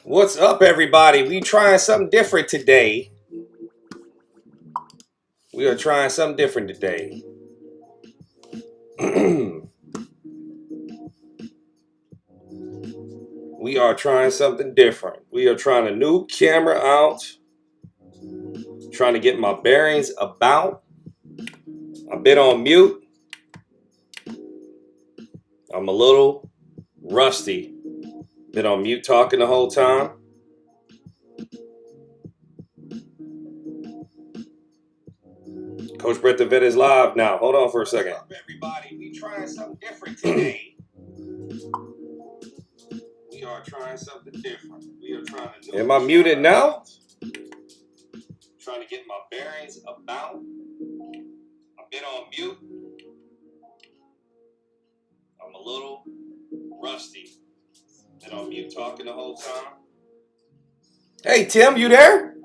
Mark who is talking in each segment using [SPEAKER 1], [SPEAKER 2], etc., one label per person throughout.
[SPEAKER 1] What's up, everybody? We trying something different today. We are trying something different today. We are trying something different. We are trying a new camera out. Trying to get my bearings about. I've been on mute. I'm a little rusty. Been on mute talking the whole time. Coach Brett the Vet is live now. Hold on for a second. What's up, everybody? We trying something different today. We are trying something different. We are trying to. Am I muted now? Trying to get my bearings about. I've been on mute. I'm a little rusty. Been on mute talking the whole time. Hey Tim, you there?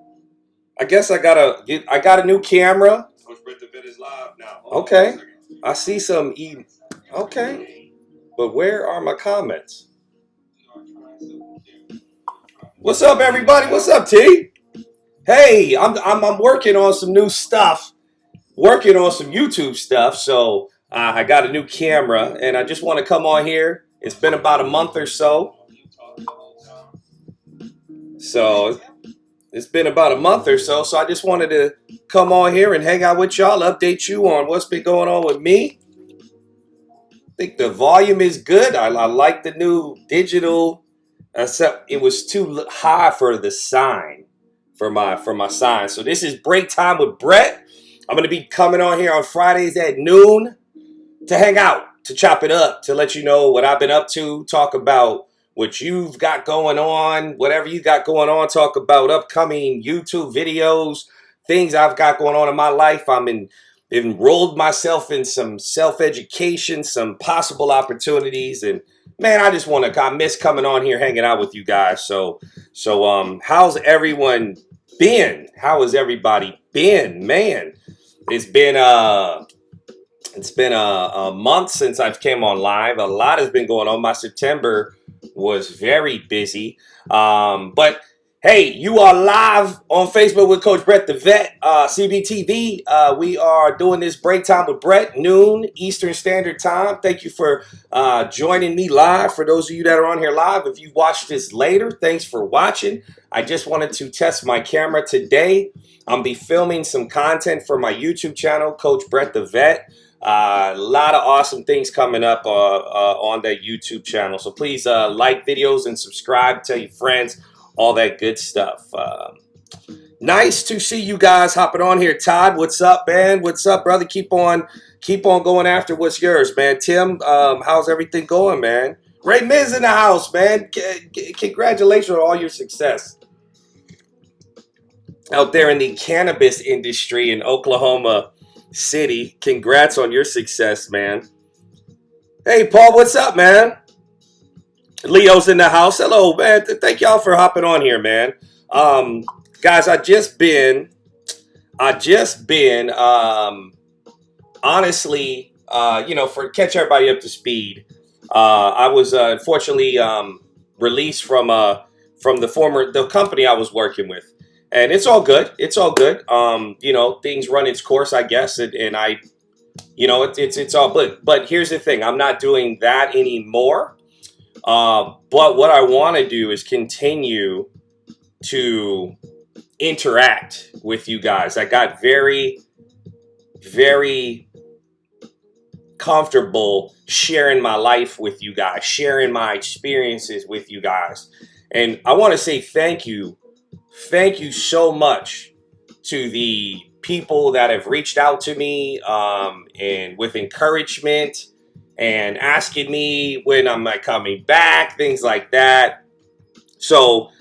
[SPEAKER 1] I guess I got a new camera. Coach Brett the Vet is live now. Okay. I see some Okay. But where are my comments? What's up, everybody? What's up, T? Hey, I'm working on some new stuff. Working on some YouTube stuff. So I got a new camera, and I just want to come on here. It's been about a month or so. It's been about a month or so. So I just wanted to come on here and hang out with y'all, update you on what's been going on with me. I think the volume is good. I like the new digital, except it was too high for the sign, for my sign. So this is Break Time with Brett. I'm going to be coming on here on Fridays at noon to hang out, to chop it up, to let you know what I've been up to, talk about what you've got going on, whatever you got going on, talk about upcoming YouTube videos, things I've got going on in my life. Enrolled myself in some self-education, some possible opportunities, and man, I miss coming on here hanging out with you guys. So how's everyone been? How has everybody been? Man, it's been a month since I've came on live. A lot has been going on. My September was very busy. But hey, you are live on Facebook with Coach Brett the Vet, CBTV. We are doing this Break Time with Brett, noon Eastern Standard Time. Thank you for joining me live. For those of you that are on here live, if you watch this later, thanks for watching. I just wanted to test my camera today. I'll be filming some content for my YouTube channel, Coach Brett the Vet. A lot of awesome things coming up on that YouTube channel. So please like videos and subscribe, tell your friends, all that good stuff. Nice to see you guys hopping on here. Todd, what's up, man? What's up, brother? Keep on going after what's yours, man. Tim, how's everything going, man? Ray Miz in the house, man. Congratulations on all your success out there in the cannabis industry in Oklahoma City. Congrats on your success, man. Hey, Paul, what's up, man? Leo's in the house. Hello, man. Thank y'all for hopping on here, man. Guys, I just been honestly, for catch everybody up to speed. I was unfortunately released from the company I was working with. And it's all good. It's all good. Things run its course, I guess. And I, it's all good. But here's the thing. I'm not doing that anymore. But what I want to do is continue to interact with you guys. I got very, very comfortable sharing my life with you guys, sharing my experiences with you guys. And I want to say thank you. Thank you so much to the people that have reached out to me and with encouragement and asking me when I'm coming back, things like that. So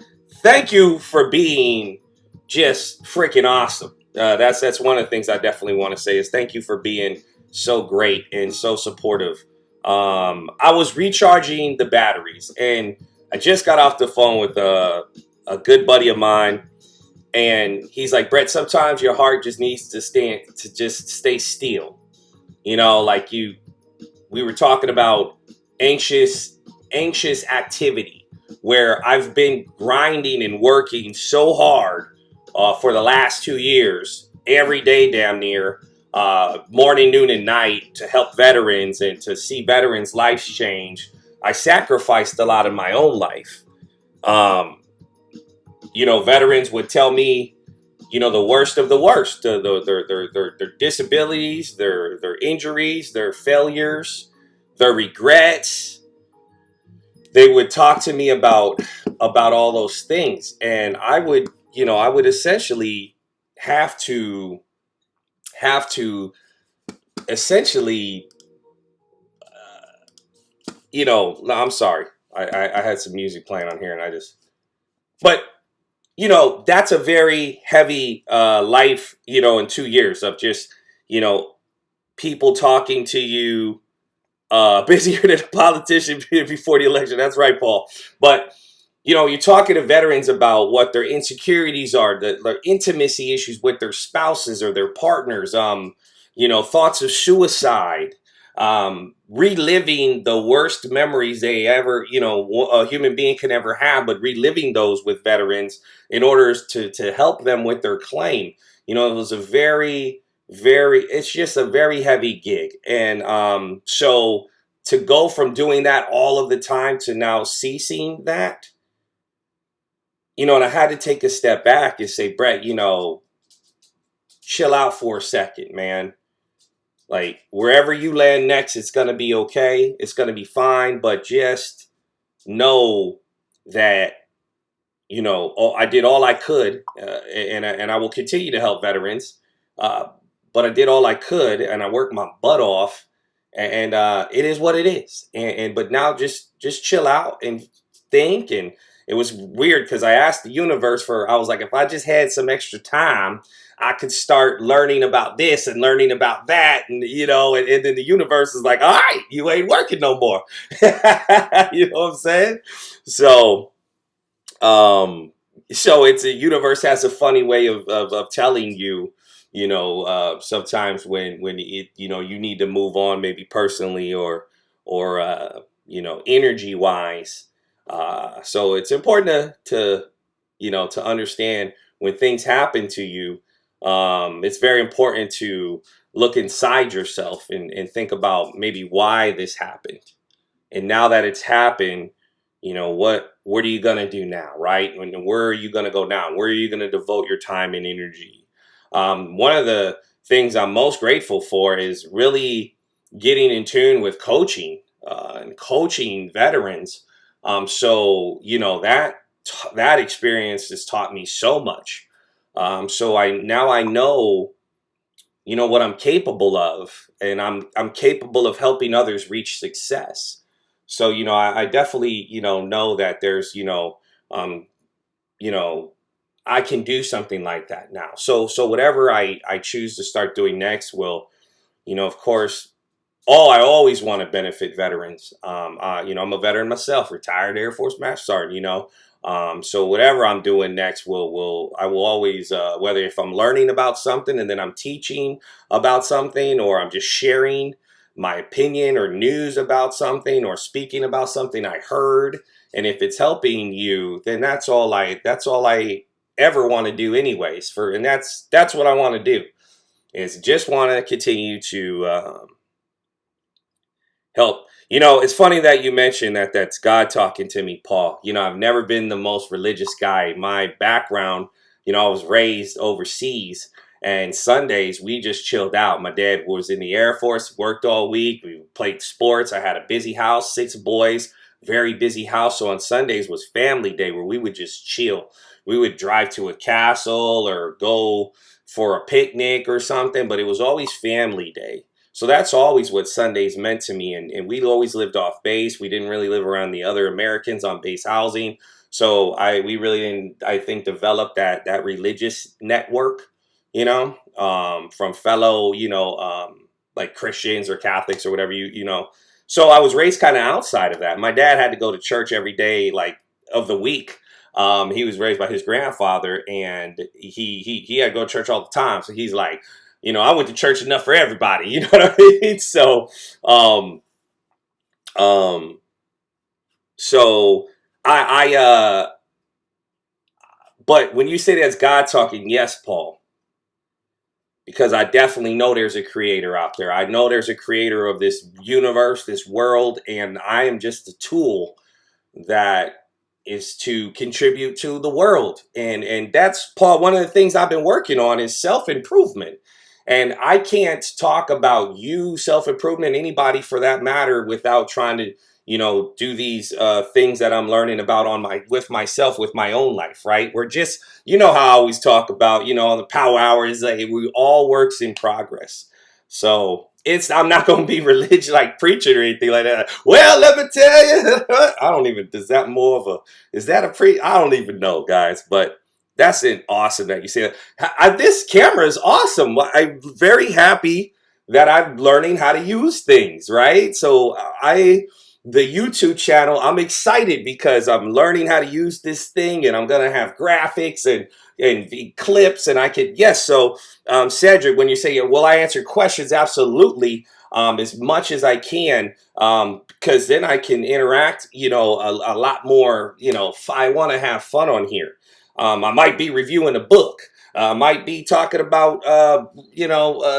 [SPEAKER 1] thank you for being just freaking awesome. That's one of the things I definitely want to say is thank you for being so great and so supportive. I was recharging the batteries, and I just got off the phone with a good buddy of mine, and he's like, Brett, sometimes your heart just needs to stay still. We were talking about anxious activity, where I've been grinding and working so hard for the last 2 years, every day damn near, morning, noon, and night to help veterans and to see veterans' lives change. I sacrificed a lot of my own life. Um, Veterans would tell me, the worst of the worst, their disabilities, their injuries, their failures, their regrets. They would talk to me about all those things, and I would essentially have to have to essentially, no, I'm sorry, I had some music playing on here, and but that's a very heavy life, in 2 years of just, you know, people talking to you, busier than a politician before the election. That's right, Paul. But you're talking to veterans about what their insecurities are, their intimacy issues with their spouses or their partners, thoughts of suicide, reliving the worst memories they ever, a human being can ever have, but reliving those with veterans in order to help them with their claim. It was a it's just a very heavy gig. And so to go from doing that all of the time to now ceasing that, and I had to take a step back and say, Brett, chill out for a second, man. Like, wherever you land next, it's going to be okay. It's going to be fine. But just know that, I did all I could, and I will continue to help veterans. Uh, but I did all I could, and I worked my butt off. And it is what it is. But now just chill out and think. And it was weird because I asked the universe I was like, if I just had some extra time, I could start learning about this and learning about that. And then the universe is like, all right, you ain't working no more. You know what I'm saying? So, it's a universe has a funny way of telling you, sometimes when you need to move on, maybe personally or energy wise. So it's important to understand when things happen to you. It's very important to look inside yourself and think about maybe why this happened. And now that it's happened, what are you gonna do now, right? Where are you gonna go now? Where are you gonna devote your time and energy? One of the things I'm most grateful for is really getting in tune with coaching and coaching veterans. So that experience has taught me so much. So I know what I'm capable of, and I'm capable of helping others reach success. So I definitely know that there's um, you know I can do something like that now. So whatever I choose to start doing next will, of course, I always want to benefit veterans. I'm a veteran myself, retired Air Force Master Sergeant. So whatever I'm doing next I will always, whether if I'm learning about something and then I'm teaching about something, or I'm just sharing my opinion or news about something or speaking about something I heard, and if it's helping you, then that's all I ever want to do anyways. And that's what I want to do, is just want to continue to help. It's funny that you mentioned that's God talking to me, Paul. I've never been the most religious guy. My background, I was raised overseas, and Sundays we just chilled out. My dad was in the Air Force, worked all week. We played sports. I had a busy house, 6 boys, very busy house. So on Sundays was family day, where we would just chill. We would drive to a castle or go for a picnic or something, but it was always family day. So that's always what Sundays meant to me. And we always lived off base. We didn't really live around the other Americans on base housing. So we really didn't, I think, develop that religious network, from fellow, like Christians or Catholics or whatever, So I was raised kind of outside of that. My dad had to go to church every day, like, of the week. He was raised by his grandfather, and he had to go to church all the time. So he's like, I went to church enough for everybody. You know what I mean? So, um, so I but when you say that's God talking, yes, Paul, because I definitely know there's a creator out there. I know there's a creator of this universe, this world, and I am just a tool that is to contribute to the world. And that's, Paul, one of the things I've been working on is self-improvement. And I can't talk about you, self-improvement, anybody for that matter, without trying to, do these things that I'm learning about on my with myself, with my own life, right? We're just, how I always talk about, the power hour is like we all works in progress. So I'm not going to be religious, like preaching or anything like that. Well, let me tell you, I don't even, is that more of a, is that a I don't even know, guys, but that's an awesome that you say that. This camera is awesome. I'm very happy that I'm learning how to use things, right? So the YouTube channel, I'm excited because I'm learning how to use this thing, and I'm going to have graphics and the clips, and I could, yes. So Cedric, when you say, will I answer questions? Absolutely, as much as I can, because then I can interact, a lot more. I want to have fun on here. I might be reviewing a book. Might be talking about,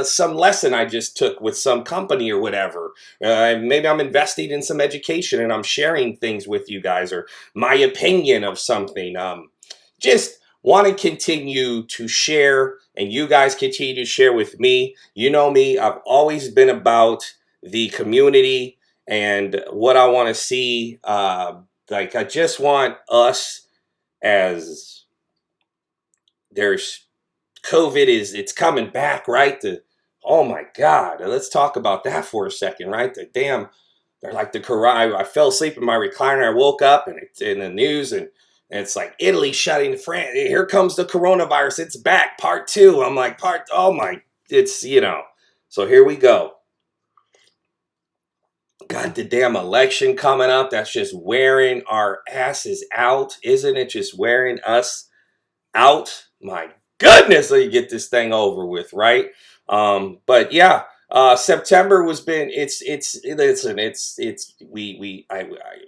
[SPEAKER 1] some lesson I just took with some company or whatever. Maybe I'm investing in some education and I'm sharing things with you guys, or my opinion of something. Just want to continue to share, and you guys continue to share with me. You know me, I've always been about the community and what I want to see. Like, I just want us, as there's COVID it's coming back, right? Oh my God, let's talk about that for a second, right? They're like the corona. I fell asleep in my recliner. I woke up and it's in the news, and it's like Italy shutting France. Here comes the coronavirus. It's back, part two. I'm like, oh my, it's, so here we go. God, the damn election coming up. That's just wearing our asses out. Isn't it just wearing us out? My goodness, so you get this thing over with, right? But yeah, September was been it's listen, it's we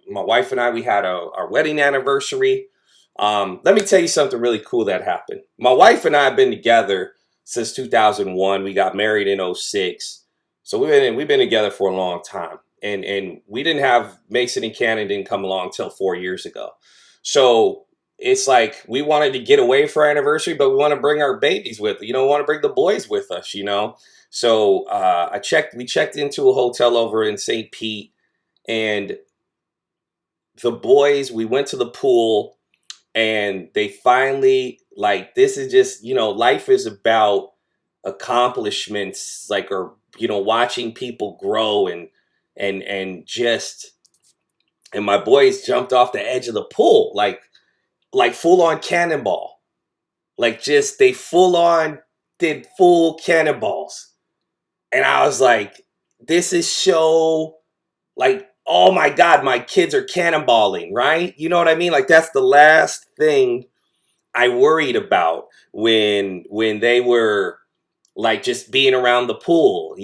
[SPEAKER 1] my wife and I, we had our wedding anniversary. Let me tell you something really cool that happened. My wife and I have been together since 2001. We got married in '06, so we've been together for a long time. And we didn't have Mason and Cannon didn't come along till 4 years ago. So it's like we wanted to get away for our anniversary, but we want to bring our babies with, want to bring the boys with us. So we checked into a hotel over in St. Pete, and the boys, we went to the pool, and they finally, like, this is just, life is about accomplishments, like, or, watching people grow, and just, and my boys jumped off the edge of the pool, like full on cannonball. Like, just, they full on did full cannonballs. And I was like, this is so, like, oh my God, my kids are cannonballing, right? You know what I mean? Like, that's the last thing I worried about when they were, like, just being around the pool.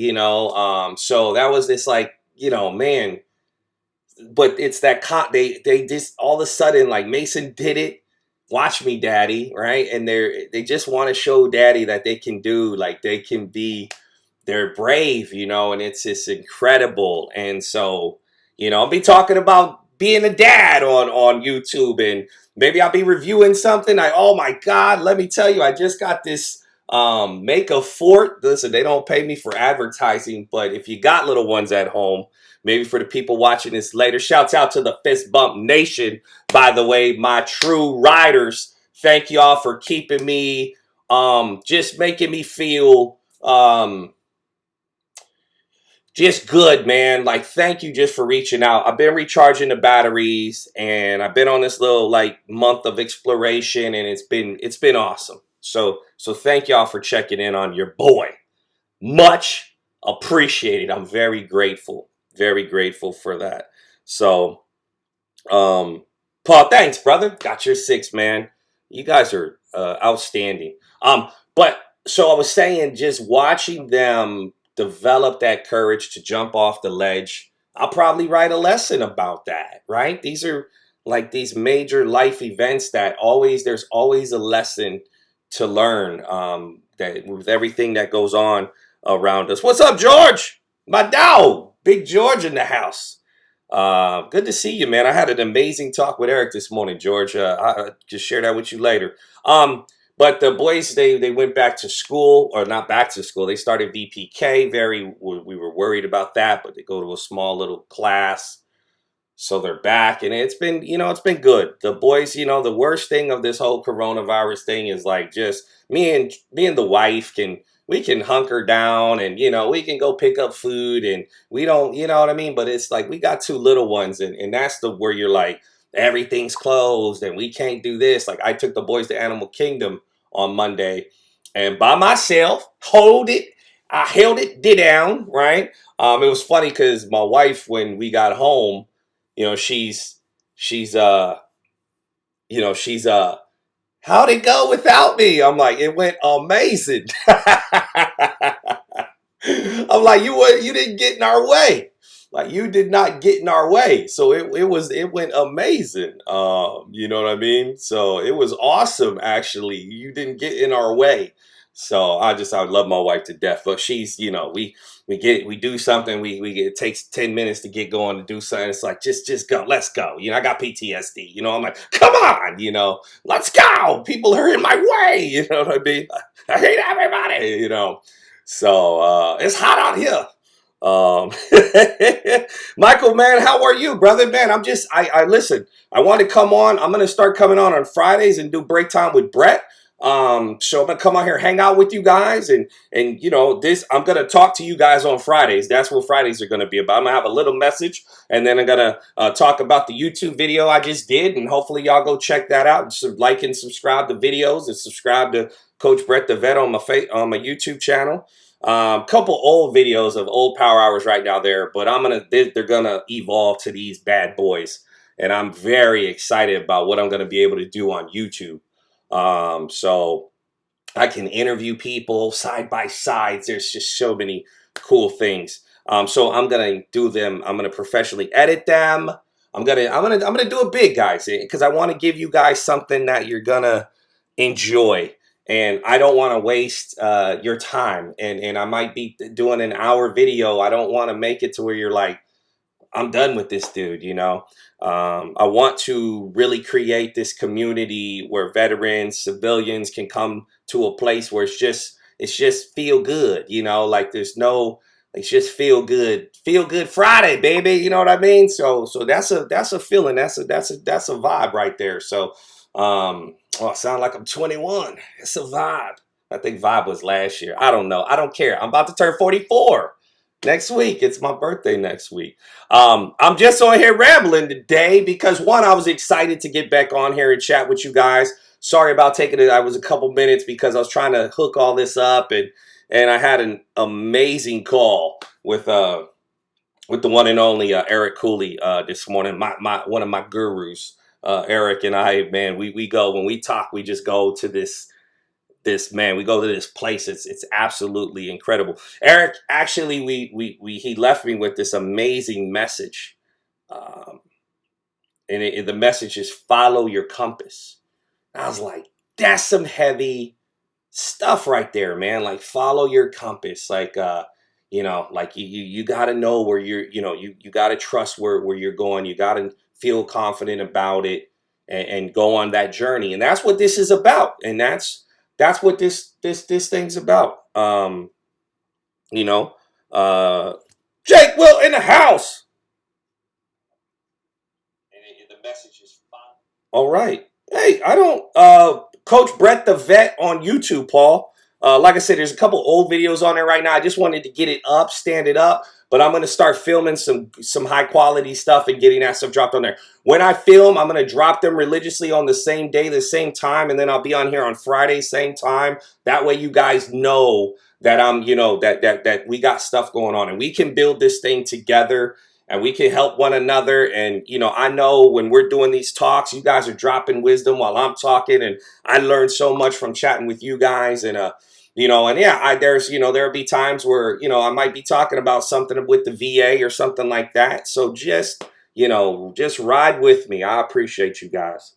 [SPEAKER 1] So that was this, like, man, but it's that they just all of a sudden, like, Mason did it. Watch me, daddy, right? And they just want to show daddy that they can do, like, they can be, they're brave, and it's just incredible. And so, I'll be talking about being a dad on YouTube, and maybe I'll be reviewing something. Oh my God, let me tell you, I just got this make a fort. Listen, they don't pay me for advertising, but if you got little ones at home, maybe for the people watching this later, shouts out to the Fist Bump Nation, by the way, my true riders. Thank y'all for keeping me, just making me feel, just good, man. Like, thank you just for reaching out. I've been recharging the batteries, and I've been on this little, like, month of exploration, and it's been awesome. So thank y'all for checking in on your boy. Much appreciated. I'm very grateful for that. So, Paul, thanks, brother. Got your six, man. You guys are outstanding. But so I was saying, just watching them develop that courage to jump off the ledge. I'll probably write a lesson about that, right? These are like these major life events that always there's always a lesson to learn, that with everything that goes on around us. What's up, George? My dog, Big George in the house. Good to see you, man. I had an amazing talk with Eric this morning, George. I'll just share that with you later. But the boys, they went back to school, or not back to school. They started VPK. We were worried about that, but they go to a small little class, so they're back, and it's been good. The boys, the worst thing of this whole coronavirus thing is like just me and the wife we can hunker down, and we can go pick up food, and we don't, you know what I mean? But it's like we got two little ones, and that's the where you're like everything's closed and we can't do this. Like I took the boys to Animal Kingdom on Monday, and by myself, I held it down, right? It was funny because my wife, when we got home, you know, she's she's how'd it go without me? I'm like, it went amazing. I'm like, you didn't get in our way. Like you did not get in our way. So it went amazing. You know what I mean? So it was awesome actually. You didn't get in our way. So I love my wife to death. But she's, we do something, we get, it takes 10 minutes to get going to do something. It's like just go, let's go. I got PTSD. I'm like, come on, let's go. People are in my way. You know what I mean? I hate everybody. So it's hot out here. Um, Michael, man, how are you, brother? Man, I listen. I want to come on. I'm gonna start coming on Fridays and do break time with Brett. So I'm gonna come out here, hang out with you guys, and this. I'm gonna talk to you guys on Fridays. That's what Fridays are gonna be about. I'm gonna have a little message, and then I'm gonna talk about the YouTube video I just did, and hopefully y'all go check that out. And like and subscribe to videos, and subscribe to Coach Brett the Vet on my YouTube channel. Couple old videos of old power hours right now there, but they're gonna evolve to these bad boys, and I'm very excited about what I'm gonna be able to do on YouTube. So I can interview people side by side. There's just so many cool things. So I'm gonna do them. I'm gonna professionally edit them. I'm gonna do it big, guys, because I want to give you guys something that you're gonna enjoy. And I don't want to waste your time. And I might be doing an hour video. I don't want to make it to where you're like, I'm done with this dude, I want to really create this community where veterans, civilians can come to a place where it's just feel good, like it's just feel good Friday, baby. You know what I mean? So that's a feeling. That's a vibe right there. So, I sound like I'm 21. It's a vibe. I think vibe was last year. I don't know. I don't care. I'm about to turn 44 next week. It's my birthday next week. I'm just on here rambling today because one, I was excited to get back on here and chat with you guys. Sorry about taking it. I was a couple minutes because I was trying to hook all this up, and I had an amazing call with the one and only Eric Cooley this morning. My one of my gurus. Eric and I, man, we go, when we talk, we just go to this man, we go to this place. It's absolutely incredible. Eric, actually, he left me with this amazing message. Um, and the message is follow your compass. And I was like, that's some heavy stuff right there, man. Like follow your compass. Like, like you got to know where you got to trust where you're going. You got to feel confident about it, and go on that journey. And that's what this is about. And that's what this thing's about. You know, Jake Will in the house. And the message is fine. All right. Hey, I don't, Coach Brett the Vet on YouTube, Paul. Like I said, there's a couple old videos on there right now. I just wanted to get it up, stand it up. But I'm going to start filming some high quality stuff and getting that stuff dropped on there. When I film, I'm going to drop them religiously on the same day, the same time. And then I'll be on here on Friday, same time. That way you guys know that that we got stuff going on. And we can build this thing together. And we can help one another. And, I know when we're doing these talks, you guys are dropping wisdom while I'm talking. And I learned so much from chatting with you guys. And, and yeah, there'll be times where, I might be talking about something with the VA or something like that. So just just ride with me. I appreciate you guys.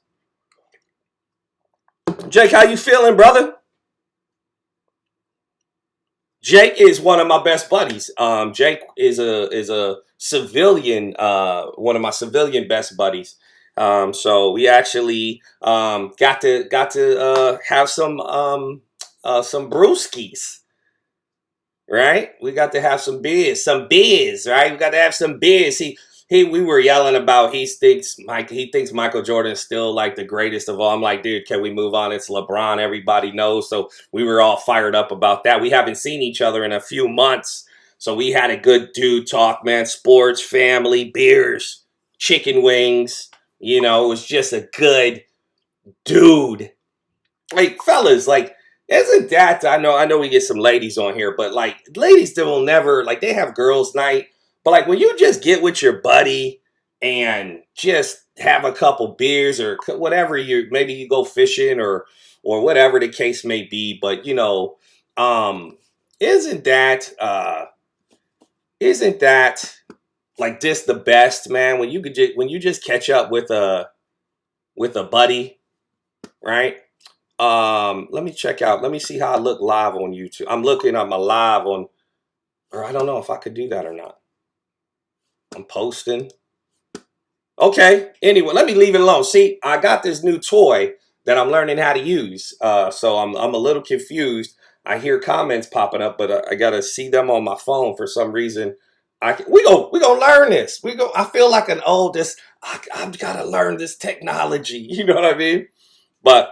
[SPEAKER 1] Jake, how you feeling, brother? Jake is one of my best buddies. Jake is a civilian, one of my civilian best buddies. So we actually got to have some brewskis, right? We got to have some beers, right? We got to have some beers. We were yelling about he thinks Michael Jordan is still like the greatest of all. I'm like, dude, can we move on? It's LeBron, everybody knows. So we were all fired up about that. We haven't seen each other in a few months, so we had a good dude talk, man. Sports, family, beers, chicken wings. It was just a good dude. Like, fellas, like, isn't that, I know we get some ladies on here, but like, ladies, they will never, like, they have girls night, but like, when you just get with your buddy and just have a couple beers or whatever, maybe you go fishing or whatever the case may be, but um isn't that like just the best, man, when you just catch up with a buddy, right? Let me check out. Let me see how I look live on YouTube. I'm looking at my live on, or I don't know if I could do that or not. I'm posting. Okay. Anyway, let me leave it alone. See, I got this new toy that I'm learning how to use. So I'm a little confused. I hear comments popping up, but I gotta see them on my phone for some reason. We gonna learn this. I feel like an oldest. I've gotta learn this technology. You know what I mean? But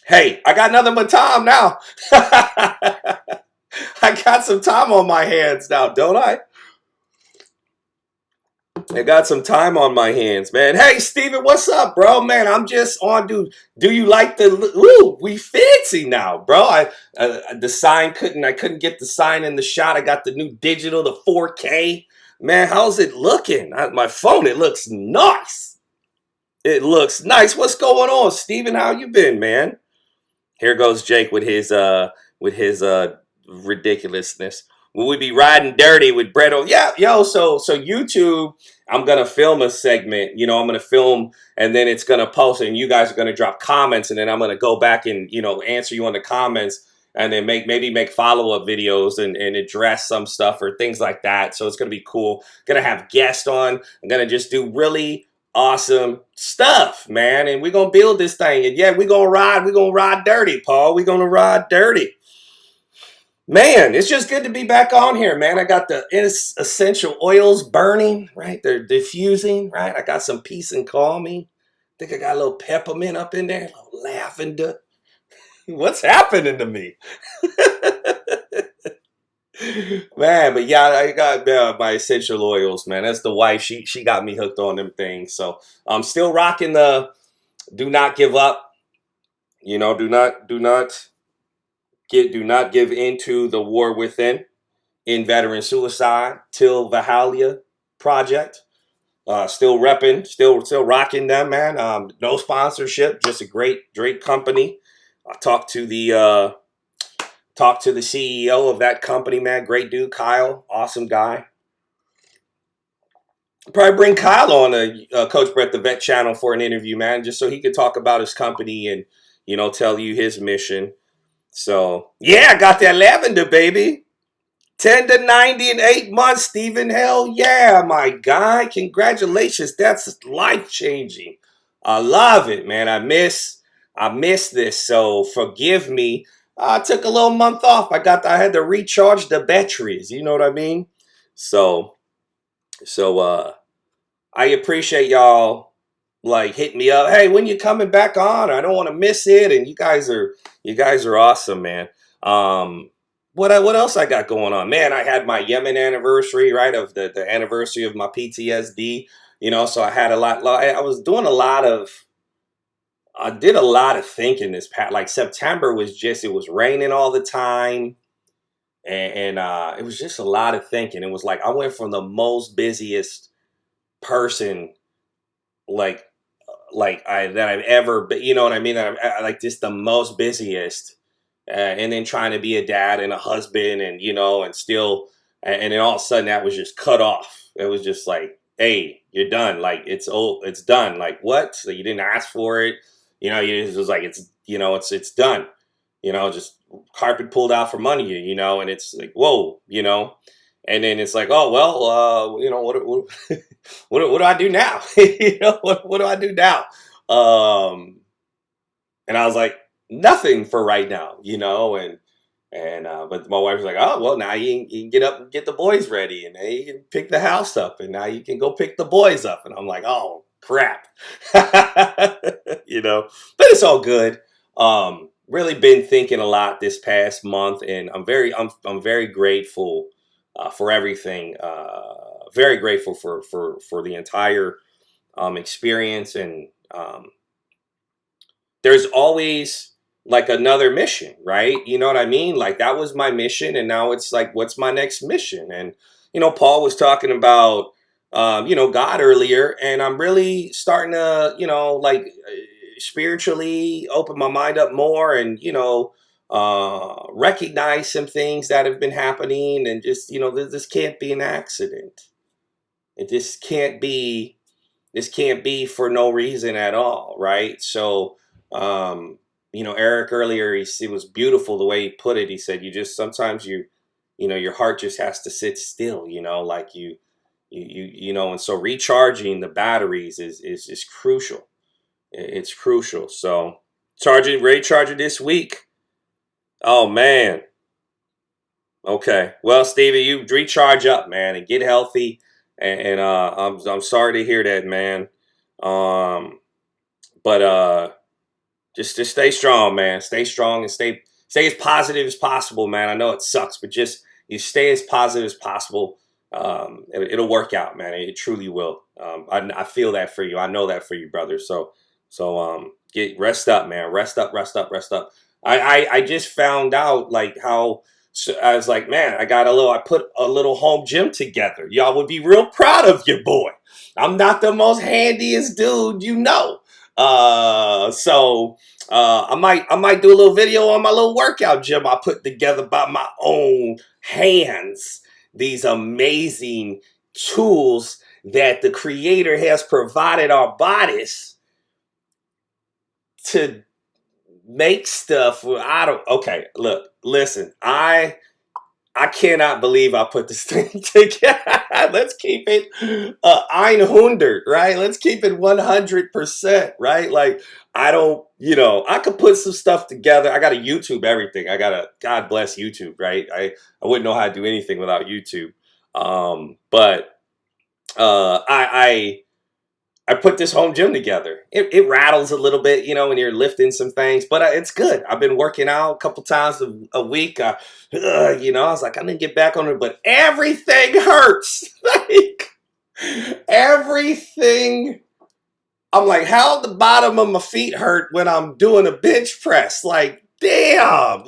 [SPEAKER 1] hey, I got nothing but time now. I got some time on my hands now, don't I? I got some time on my hands, man. Hey, Steven, what's up, bro? Man, I'm just on. Do you like the? Ooh, we fancy now, bro. The sign I couldn't get the sign in the shot. I got the new digital, the 4K. Man, how's it looking? My phone, it looks nice. It looks nice. What's going on, Steven? How you been, man? Here goes Jake with his ridiculousness. Will we be riding dirty with Brett? Yeah, yo. So YouTube, I'm gonna film a segment. I'm gonna film, and then it's gonna post, and you guys are gonna drop comments, and then I'm gonna go back and answer you on the comments, and then maybe make follow up videos and address some stuff or things like that. So it's gonna be cool. Gonna have guests on. I'm gonna just do really awesome stuff, man, and we're gonna build this thing. And yeah, we're gonna ride dirty, Paul. We're gonna ride dirty. Man, it's just good to be back on here, man. I got the essential oils burning, right? They're diffusing, right? I got some peace and calming. Think I got a little peppermint up in there, a little lavender. What's happening to me? Man, but yeah, I got my essential oils, man. That's the wife. She got me hooked on them things. So I'm still rocking the do not give up. Do not give into the war within in veteran suicide till Valhalla project. Still repping, still rocking them, man. No sponsorship, just a great company. I talked to the CEO of that company, man. Great dude, Kyle, awesome guy. Probably bring Kyle on Coach Brett the Vet channel for an interview, man, just so he could talk about his company and tell you his mission. So yeah, I got that lavender, baby. 10 to 90 in 8 months, Stephen. Hell yeah, my guy. Congratulations. That's life changing. I love it, man. I miss this. So forgive me. I took a little month off. I had to recharge the batteries. You know what I mean? So I appreciate y'all like hit me up. Hey, when you coming back on? I don't want to miss it. And you guys are awesome, man. What else I got going on? Man, I had my Yemen anniversary, right? Of the anniversary of my PTSD. So I had I did a lot of thinking this past, like September it was raining all the time. And it was just a lot of thinking. It was like I went from the most busiest person, like that I've ever been. You know what I mean? Like just the most busiest, and then trying to be a dad and a husband, and and still, and then all of a sudden that was just cut off. It was just like, hey, You're done. Like it's done. Like what? So you didn't ask for it. You just was like it's done. Just carpet pulled out from under you. And it's like whoa. And then it's like oh well. What do I do now? What do I do now? Um, and I was like nothing for right now. And but my wife was like, "Oh well, now you can get up and get the boys ready, and now you can pick the house up, and now you can go pick the boys up." And I'm like, "Oh crap," But it's all good. Really been thinking a lot this past month, and I'm very grateful for everything. Very grateful for the entire experience, and there's always like another mission, right? You know what I mean? Like that was my mission, and now it's like, what's my next mission? And Paul was talking about God earlier, and I'm really starting to like spiritually open my mind up more, and recognize some things that have been happening, and just this can't be an accident. It just can't be. This can't be for no reason at all, right? So, Eric earlier, it was beautiful the way he put it. He said, "You just sometimes your heart just has to sit still, like and so recharging the batteries is crucial. It's crucial. So, recharging this week. Oh man, okay. Well, Stevie, you recharge up, man, and get healthy. And I'm sorry to hear that, man. But just stay strong, man. Stay strong and stay as positive as possible, man. I know it sucks, but just you stay as positive as possible. It'll work out, man. It truly will. I feel that for you. I know that for you, brother. So get rest up, man. Rest up, rest up, rest up. I just found out like how. So I was like, man, I put a little home gym together. Y'all would be real proud of your boy. I'm not the most handiest dude, So I might do a little video on my little workout gym I put together by my own hands. These amazing tools that the creator has provided our bodies to make stuff. Okay, look, listen, I cannot believe I put this thing together. Let's keep it 100, right? Let's keep it 100%, right? Like, I could put some stuff together. I got to YouTube everything. God bless YouTube, right? I wouldn't know how to do anything without YouTube. But I put this home gym together. It rattles a little bit, when you're lifting some things, but it's good. I've been working out a couple times a week. I was like, I didn't get back on it, but everything hurts. Like everything. I'm like, how the bottom of my feet hurt when I'm doing a bench press? Like, damn,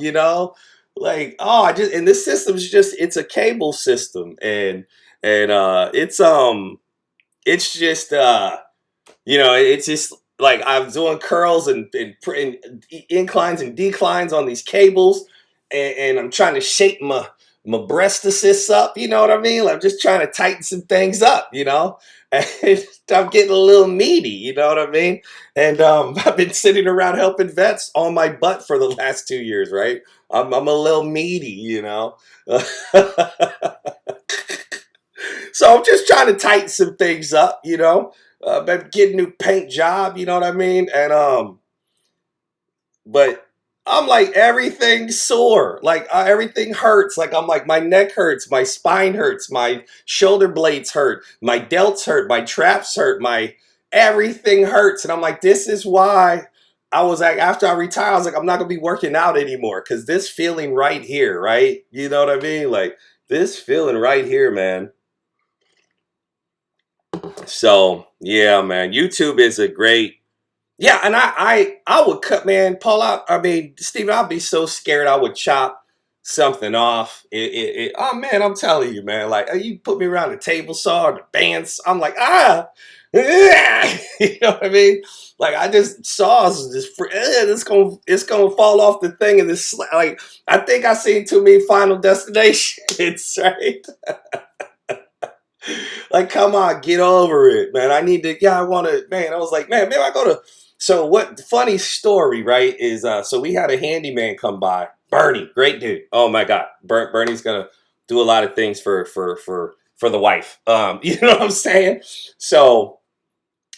[SPEAKER 1] like, oh, and this system's it's a cable system, and it's just it's just like I'm doing curls and inclines and declines on these cables, and I'm trying to shape my breastisis up. You know what I mean? Like, I'm just trying to tighten some things up. And I'm getting a little meaty. You know what I mean? And I've been sitting around helping vets on my butt for the last 2 years. Right? I'm a little meaty. So I'm just trying to tighten some things up. Get a new paint job, you know what I mean? And but I'm like everything's sore, like everything hurts. Like I'm like my neck hurts, my spine hurts, my shoulder blades hurt, my delts hurt, my traps hurt, my everything hurts. And I'm like, this is why I was like, after I retire, I was like, I'm not gonna be working out anymore because this feeling right here, right? You know what I mean? Like this feeling right here, man. So yeah, man, YouTube is a great. Yeah, and I would cut, man, Paul out. I mean, Steven, I'd be so scared I would chop something off. Oh man, I'm telling you, man. Like you put me around the table saw or the bands, I'm like you know what I mean? Like I just saws just it's gonna fall off the thing and this like I think I seen too many Final Destinations, right? Like, come on, get over it, man. I need to. Yeah, I want to. Man, I was like, man, maybe I go to. So what? Funny story, right? Is so we had a handyman come by, Bernie, great dude. Oh my God, Bernie's gonna do a lot of things for the wife. You know what I'm saying? So,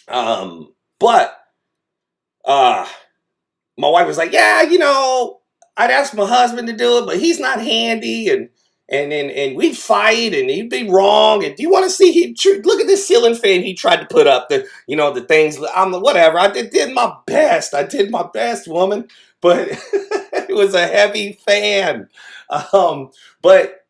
[SPEAKER 1] but uh, my wife was like, yeah, I'd ask my husband to do it, but he's not handy, and we fight, and he'd be wrong. And do you want to see look at this ceiling fan he tried to put up, the things. I'm whatever. Did my best. I did my best, woman, but it was a heavy fan. But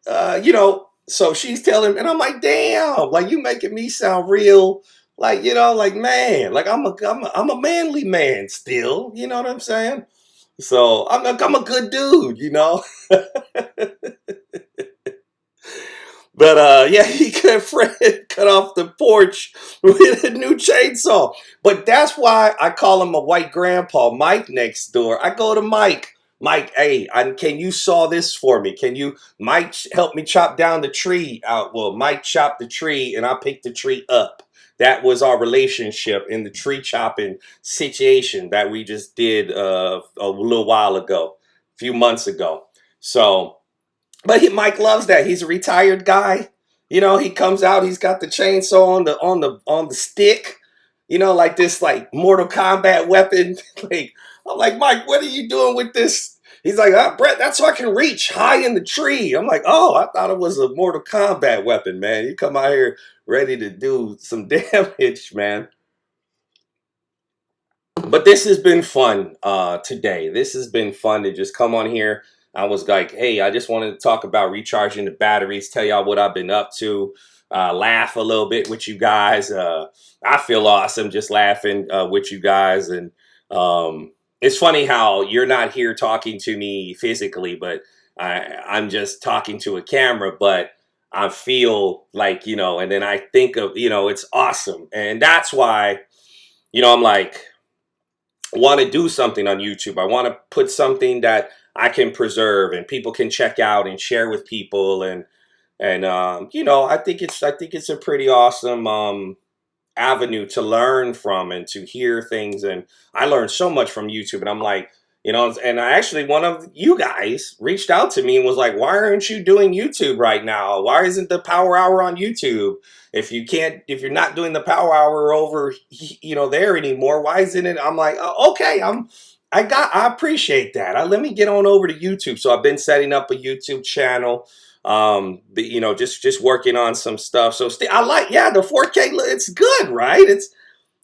[SPEAKER 1] so she's telling, and I'm like, damn, like you making me sound real. Like, like, man, like I'm a manly man still, you know what I'm saying? So I'm a good dude. But yeah, he cut Fred cut off the porch with a new chainsaw. But that's why I call him a white grandpa, Mike next door. I go to Mike. Mike, hey, can you saw this for me? Can you, Mike, help me chop down the tree out? Well, Mike chopped the tree and I picked the tree up. That was our relationship in the tree chopping situation that we just did a little while ago, a few months ago. So, but Mike loves that. He's a retired guy. He comes out. He's got the chainsaw on the stick. Like this, like Mortal Kombat weapon. Like I'm like, Mike, what are you doing with this? He's like, Brett, that's so I can reach high in the tree. I'm like, oh, I thought it was a Mortal Kombat weapon, man. You come out here ready to do some damage, man. But this has been fun today. This has been fun to just come on here. I was like, hey, I just wanted to talk about recharging the batteries, tell y'all what I've been up to, laugh a little bit with you guys. I feel awesome just laughing with you guys. And it's funny how you're not here talking to me physically, but I'm just talking to a camera, but I feel like, and then I think of, it's awesome. And that's why, I'm like, want to do something on YouTube. I want to put something that I can preserve and people can check out and share with people. And I think it's a pretty awesome avenue to learn from and to hear things. And I learned so much from YouTube. And I'm like, and I actually, one of you guys reached out to me and was like, why aren't you doing YouTube right now? Why isn't the Power Hour on YouTube? If you're not doing the Power Hour over, there anymore, why isn't it? I'm like, oh, okay, I appreciate that. Let me get on over to YouTube. So I've been setting up a YouTube channel. But, just working on some stuff. So I like, yeah, the 4K, it's good, right?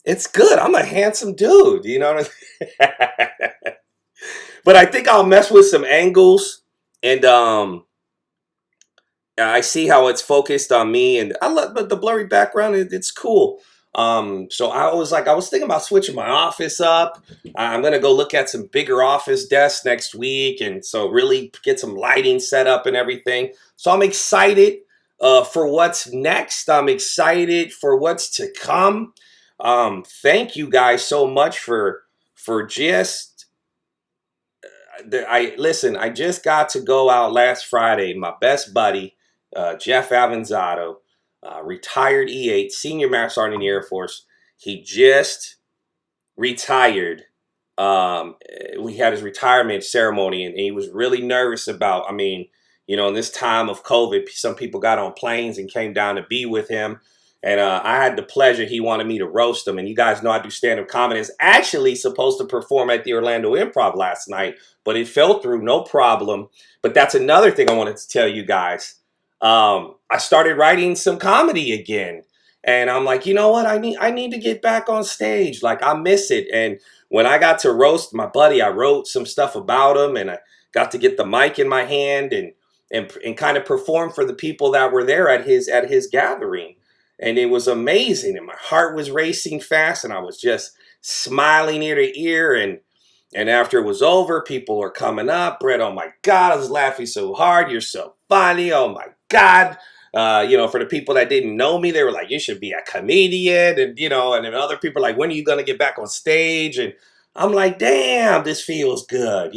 [SPEAKER 1] It's good. I'm a handsome dude, you know what I mean? But I think I'll mess with some angles, and I see how it's focused on me, and I love the blurry background. It's cool. So I was thinking about switching my office up. I'm gonna go look at some bigger office desks next week, and so really get some lighting set up and everything. So I'm excited for what's next. I'm excited for what's to come. Thank you guys so much for just listen. I just got to go out last Friday. My best buddy, Jeff Avanzato, retired E8, senior master sergeant in the Air Force. He just retired. We had his retirement ceremony, and he was really nervous about. I mean, in this time of COVID, some people got on planes and came down to be with him. And I had the pleasure. He wanted me to roast him. And you guys know I do stand-up comedy. I was actually supposed to perform at the Orlando Improv last night, but it fell through, no problem. But that's another thing I wanted to tell you guys. I started writing some comedy again. And I'm like, you know what? I need to get back on stage. Like, I miss it. And when I got to roast my buddy, I wrote some stuff about him, and I got to get the mic in my hand and kind of perform for the people that were there at his gathering. And it was amazing. And my heart was racing fast, and I was just smiling ear to ear. And after it was over, people were coming up. Brett, oh my God, I was laughing so hard. You're so funny. Oh my God. For the people that didn't know me, they were like, you should be a comedian. And then other people are like, when are you going to get back on stage? And I'm like, damn, this feels good,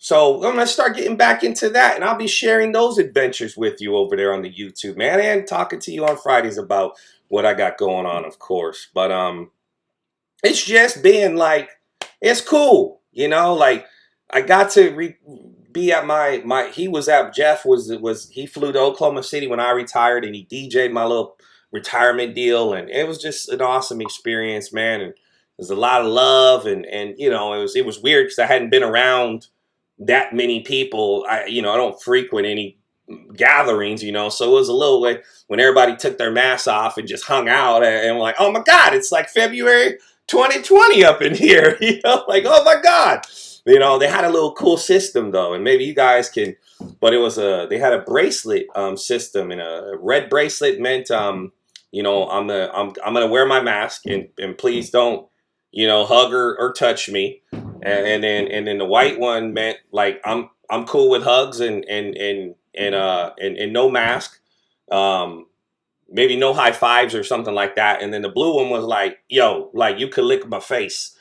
[SPEAKER 1] So I'm gonna start getting back into that, and I'll be sharing those adventures with you over there on the YouTube, man, and talking to you on Fridays about what I got going on, of course. But it's just been like it's cool, like I got to be at my he was at Jeff was he flew to Oklahoma City when I retired, and he DJ'd my little retirement deal, and it was just an awesome experience, man. And there's a lot of love, and it was weird because I hadn't been around that many people. I don't frequent any gatherings, so it was a little like when everybody took their masks off and just hung out, and we're like, oh my God, it's like February 2020 up in here, like, oh my God. They had a little cool system though, and maybe you guys can, but they had a bracelet system, and a red bracelet meant I'm gonna wear my mask, and please don't hug or touch me, and then the white one meant like I'm cool with hugs and no mask, um maybe no high fives or something like that. And then the blue one was like, yo, like you could lick my face.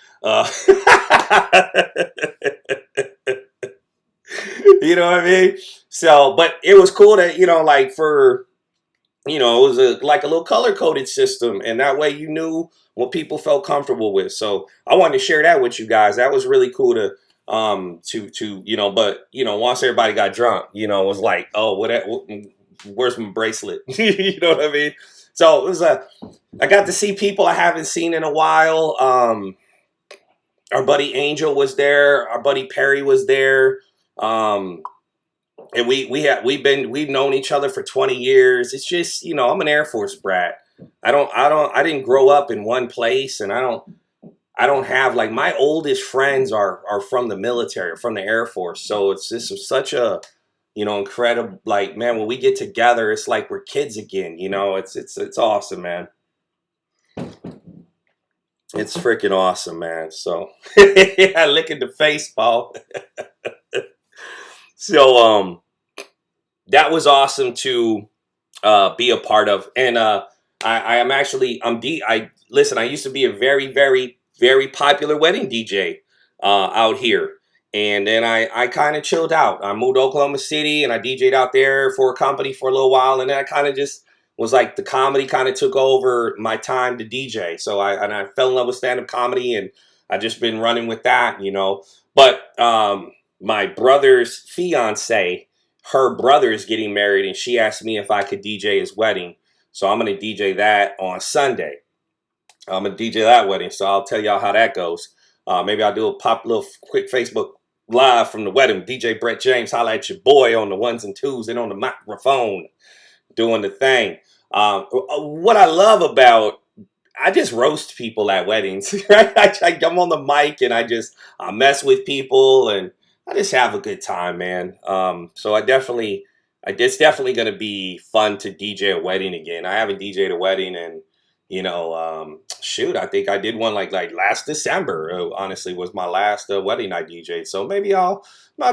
[SPEAKER 1] You know what I mean? So, but it was cool that, like it was like a little color coded system. And that way you knew what people felt comfortable with. So I wanted to share that with you guys. That was really cool but once everybody got drunk, it was like, oh, where's my bracelet? You know what I mean? So I got to see people I haven't seen in a while. Our buddy Angel was there. Our buddy Perry was there. And we've known each other for 20 years. It's just, I'm an Air Force brat. I didn't grow up in one place, and I don't have, like, my oldest friends are from the military, from the Air Force. So it's just such a, incredible, like, man, when we get together, it's like we're kids again, it's awesome, man. It's freaking awesome, man. So I lick in the face, Paul. So that was awesome to be a part of. And I am actually I listen, I used to be a very, very, very popular wedding DJ out here. And then I kind of chilled out. I moved to Oklahoma City, and I DJ'd out there for a company for a little while, and then I kind of just was like, the comedy kind of took over my time to DJ. So I fell in love with stand-up comedy, and I just been running with that. But my brother's fiance, her brother is getting married, and she asked me if I could DJ his wedding. So I'm going to DJ that on Sunday. I'm going to DJ that wedding. So I'll tell y'all how that goes. Maybe I'll do a little quick Facebook live from the wedding. DJ Brett James, holla at your boy on the ones and twos and on the microphone, doing the thing. What I love about, I just roast people at weddings, right? I'm on the mic, and I mess with people, and I just have a good time, man. So it's definitely going to be fun to DJ a wedding again. I haven't DJed a wedding, and shoot, I think I did one like last December. Honestly, was my last wedding I DJed. So maybe I'll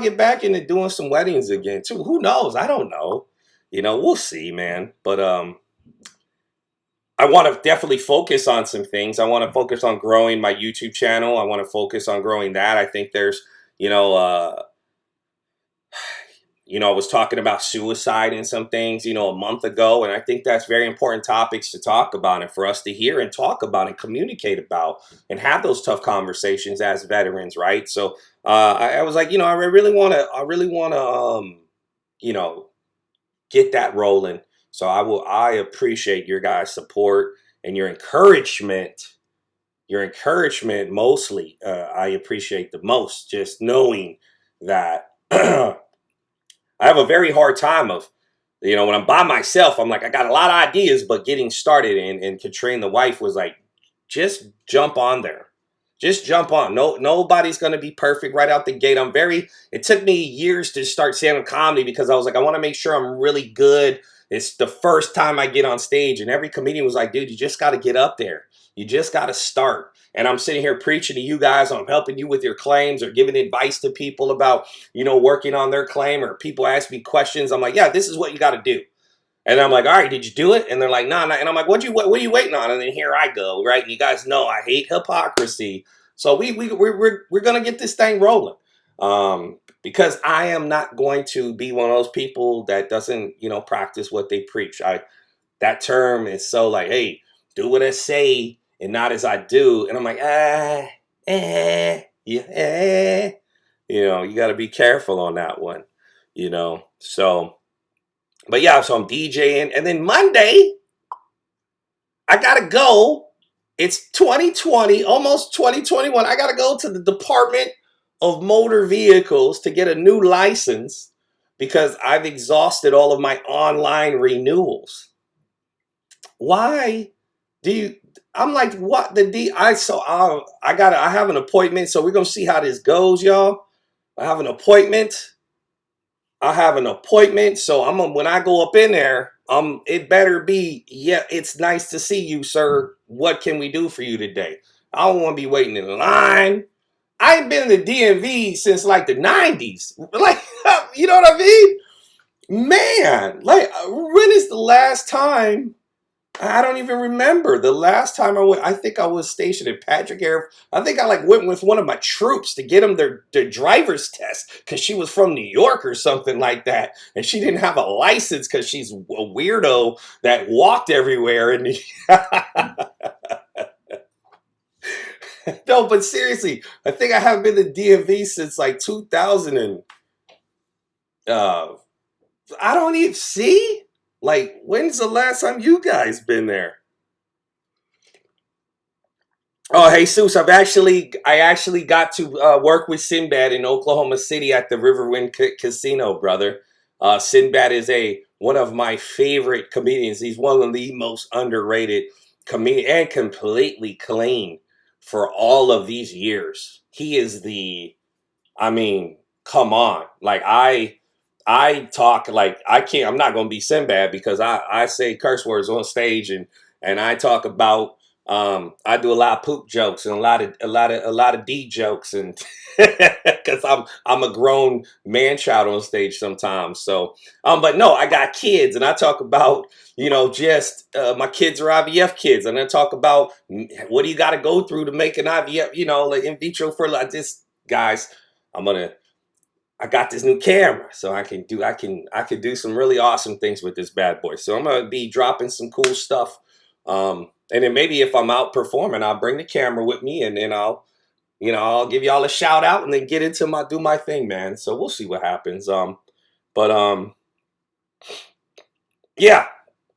[SPEAKER 1] get back into doing some weddings again too. Who knows? I don't know. We'll see, man. But I want to definitely focus on some things. I want to focus on growing my YouTube channel. I want to focus on growing that. I think there's, I was talking about suicide and some things, a month ago, and I think that's very important topics to talk about, and for us to hear and talk about and communicate about and have those tough conversations as veterans, right? So I was like, I really want to, get that rolling. So I appreciate your guys' support and your encouragement. Your encouragement mostly, I appreciate the most. Just knowing that I have a very hard time of, when I'm by myself, I'm like, I got a lot of ideas, but getting started. And Katrine, the wife, was like, just jump on there. Just jump on. No, nobody's going to be perfect right out the gate. It took me years to start stand-up comedy because I was like, I want to make sure I'm really good. It's the first time I get on stage, and every comedian was like, dude, you just got to get up there. You just got to start. And I'm sitting here preaching to you guys. I'm helping you with your claims or giving advice to people about, working on their claim, or people ask me questions. I'm like, yeah, this is what you got to do. And I'm like, all right, did you do it? And they're like, nah. And I'm like, what are you waiting on? And then here I go, right? And you guys know I hate hypocrisy. So we're gonna get this thing rolling. because I am not going to be one of those people that doesn't, practice what they preach. That term is so like, hey, do what I say and not as I do. And I'm like, yeah. You got to be careful on that one. So, but yeah, so I'm DJing. And then Monday, I got to go. It's 2020, almost 2021. I got to go to the Department of Motor Vehicles to get a new license because I've exhausted all of my online renewals. Why do you? I'm like, what the D? I have an appointment, so we're gonna see how this goes, y'all. I have an appointment. So when I go up in there, it better be, yeah, it's nice to see you, sir. What can we do for you today? I don't want to be waiting in line. I ain't been in the DMV since like the 90s. Like, you know what I mean? Man, like, when is the last time? I don't even remember the last time I went. I think I was stationed at Patrick Air. I think I like went with one of my troops to get them their driver's test because she was from New York or something like that, and she didn't have a license because she's a weirdo that walked everywhere. And no, but seriously, I think I haven't been to DMV since like 2000 and I don't even see. Like, when's the last time you guys been there? Oh, hey, Seuss, I actually got to work with Sinbad in Oklahoma City at the Riverwind Casino, brother. Sinbad is one of my favorite comedians. He's one of the most underrated comedian and completely clean for all of these years. He is I mean, come on. Like I talk like I can't. I'm not going to be Sinbad because I say curse words on stage and I talk about. I do a lot of poop jokes and a lot of D jokes and because I'm a grown man child on stage sometimes. So but no, I got kids and I talk about just my kids are IVF kids and I talk about what do you got to go through to make an IVF like in vitro for like this guys. I got this new camera, so I can do some really awesome things with this bad boy. So I'm gonna be dropping some cool stuff. And then maybe if I'm out performing, I'll bring the camera with me, and then I'll give y'all a shout out, and then get into do my thing, man. So we'll see what happens. But yeah,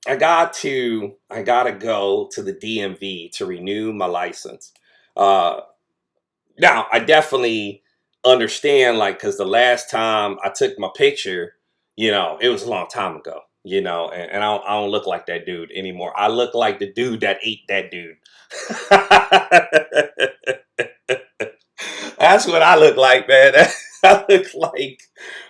[SPEAKER 1] I gotta go to the DMV to renew my license. Uh, Now, I definitely understand, like, because the last time I took my picture, it was a long time ago, and I don't look like that dude anymore. I look like the dude that ate that dude. That's what I look like, man. I look like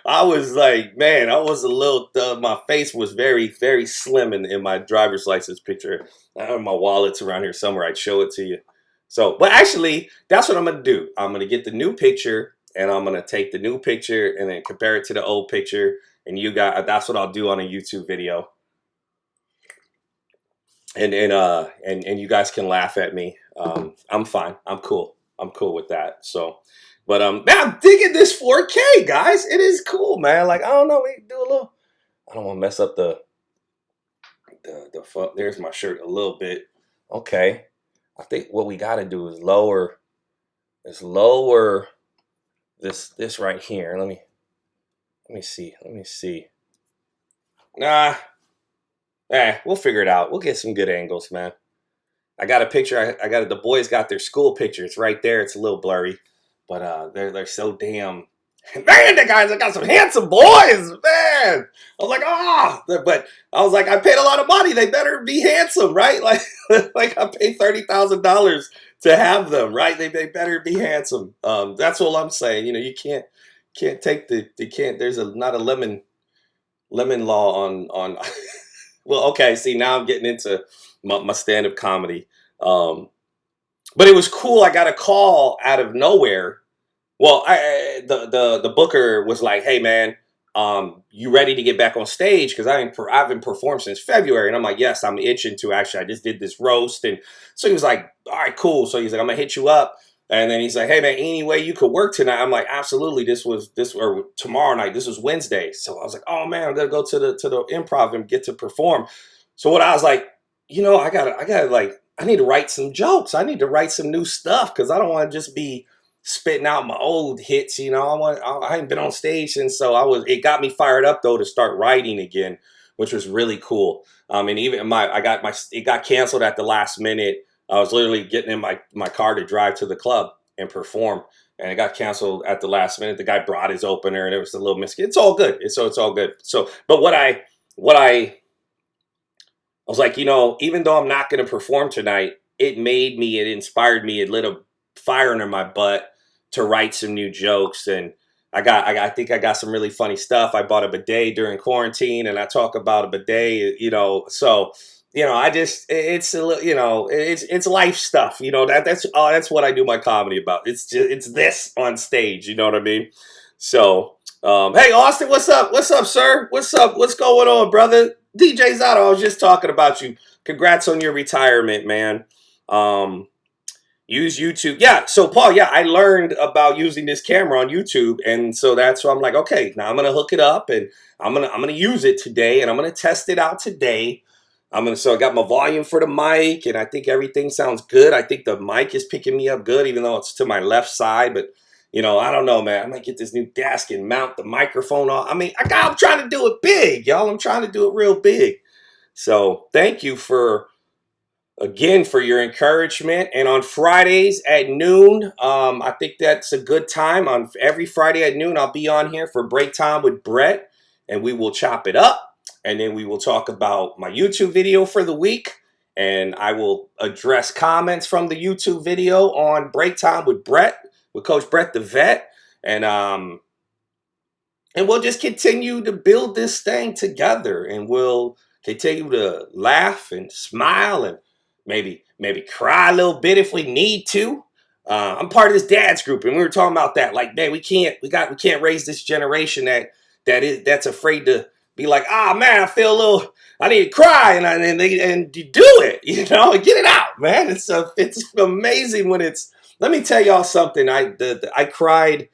[SPEAKER 1] I was like, man, I was a little. My face was very, very slim in my driver's license picture. I have my wallet's around here somewhere. I'd show it to you. So, but actually, that's what I'm gonna do. I'm gonna get the new picture, and I'm gonna take the new picture and then compare it to the old picture. And that's what I'll do on a YouTube video. And you guys can laugh at me. I'm fine. I'm cool. I'm cool with that. So, but man, I'm digging this 4K, guys. It is cool, man. Like, I don't know, we do a little. I don't want to mess up the there's my shirt a little bit. Okay, I think what we got to do is lower this right here. Let me see. Nah, we'll figure it out. We'll get some good angles, man. I got a picture. I got it. The boys got their school picture. It's right there. It's a little blurry, but they're so damn. Man, the guys, I got some handsome boys, man. I was like, but I was like, I paid a lot of money. They better be handsome, right? Like, like I paid $30,000 to have them, right? They better be handsome. That's all I'm saying. You can't take There's not a lemon law on. Well, okay. See, now I'm getting into my stand-up comedy. But it was cool. I got a call out of nowhere. Well, the booker was like, "Hey, man, you ready to get back on stage? Because I haven't performed since February." And I'm like, "Yes, I'm itching to. Actually, I just did this roast." And so he was like, "All right, cool." So he's like, "I'm gonna hit you up. And then he's like, hey man, any way you could work tonight? I'm like, absolutely. This or tomorrow night. This was Wednesday. So I was like, oh man, I'm gonna go to the improv and get to perform. So what I was like, I gotta like, I need to write some jokes. I need to write some new stuff because I don't want to just be spitting out my old hits. I haven't been on stage since, so it got me fired up though to start writing again, which was really cool. And even it got canceled at the last minute. I was literally getting in my car to drive to the club and perform, and it got canceled at the last minute. The guy brought his opener, and it was a little miscue. It's all good. It's all good. So, but what I was like, even though I'm not going to perform tonight, it inspired me, it lit a fire under my butt to write some new jokes. And I think I got some really funny stuff. I bought a bidet during quarantine, and I talk about a bidet, so, it's a little, it's life stuff, that's what I do my comedy about. It's this on stage, you know what I mean? So, hey, Austin, what's up? What's up, sir? What's up? What's going on, brother? DJ Zato, I was just talking about you. Congrats on your retirement, man. Use YouTube. Yeah, so Paul, yeah, I learned about using this camera on YouTube, and so that's why I'm like, okay, now I'm gonna hook it up, and I'm gonna use it today, and I'm gonna test it out today. So I got my volume for the mic, and I think everything sounds good. I think the mic is picking me up good, even though it's to my left side, but I don't know, man. I might get this new desk and mount the microphone on. I mean, I'm trying to do it big, y'all. I'm trying to do it real big. So thank you again for your encouragement. And on Fridays at noon, I think that's a good time. On every Friday at noon, I'll be on here for Break Time with Brett, and we will chop it up. And then we will talk about my YouTube video for the week. And I will address comments from the YouTube video on Break Time with Coach Brett the Vet. And we'll just continue to build this thing together. And we'll continue to laugh and smile and maybe cry a little bit if we need to. I'm part of this dad's group, and we were talking about that. Like, man, we can't raise this generation that's afraid to be like, man, I need to cry, and you do it, and get it out, man. It's amazing when it's. Let me tell y'all something. I cried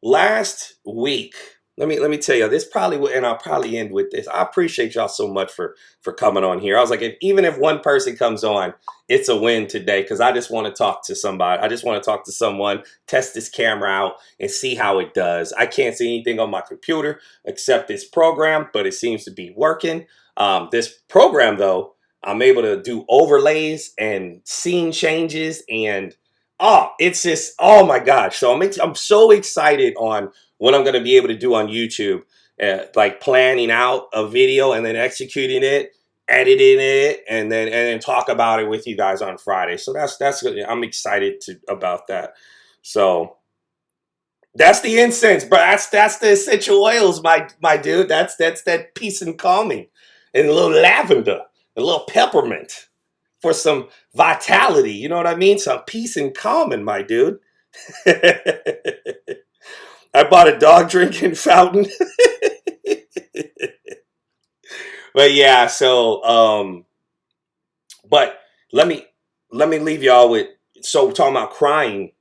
[SPEAKER 1] last week. Let me tell you this and I'll probably end with this. I appreciate y'all so much for coming on here. I was like, even if one person comes on, it's a win today because I just want to talk to somebody. I just want to talk to someone, test this camera out, and see how it does. I can't see anything on my computer except this program, but it seems to be working. This program, though, I'm able to do overlays and scene changes, and it's just, oh my gosh. So I'm so excited on what I'm going to be able to do on YouTube, like planning out a video and then executing it, editing it, and then talk about it with you guys on Friday. So that's good. I'm excited about that. So that's the incense, but that's the essential oils, my dude. That's that peace and calming, and a little lavender, a little peppermint for some vitality. You know what I mean? Some peace and calming, my dude. I bought a dog drinking fountain. But yeah, so but let me leave y'all with, so talking about crying.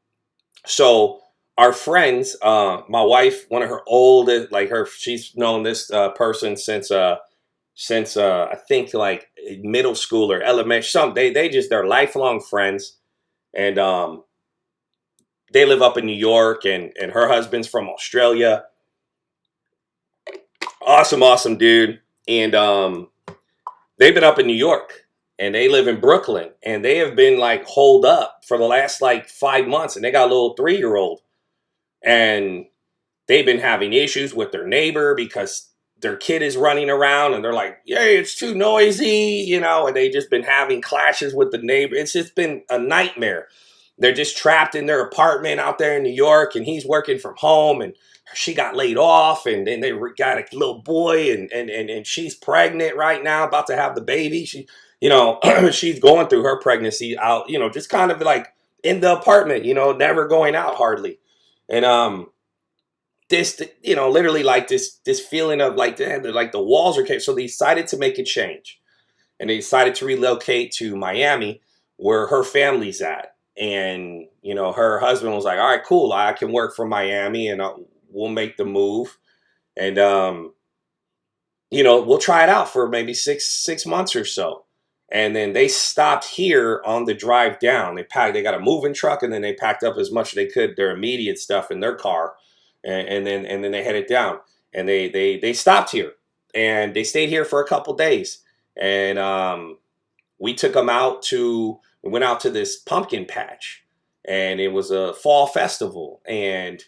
[SPEAKER 1] So our friends, my wife, one of her oldest, she's known this person since I think like middle school or elementary. They're lifelong friends, and they live up in New York, and her husband's from Australia. Awesome dude. And they've been up in New York, and they live in Brooklyn, and they have been like holed up for the last like 5 months, and they got a little 3-year-old, and they've been having issues with their neighbor because their kid is running around, and they're like, "Yay, it's too noisy," and they just been having clashes with the neighbor. It's just been a nightmare. They're just trapped in their apartment out there in New York, and he's working from home, and she got laid off, and then they got a little boy, and she's pregnant right now, about to have the baby. She, she's going through her pregnancy out, just kind of like in the apartment, never going out hardly. And this, literally like this feeling of like the walls are caved. So they decided to make a change, and they decided to relocate to Miami, where her family's at. And her husband was like, all right, cool, I can work from Miami, and we'll make the move. And we'll try it out for maybe six months or so. And then they stopped here on the drive down. They got a moving truck, and then they packed up as much as they could, their immediate stuff in their car, and then they headed down. And they stopped here, and they stayed here for a couple days. And we went out to this pumpkin patch, and it was a fall festival, and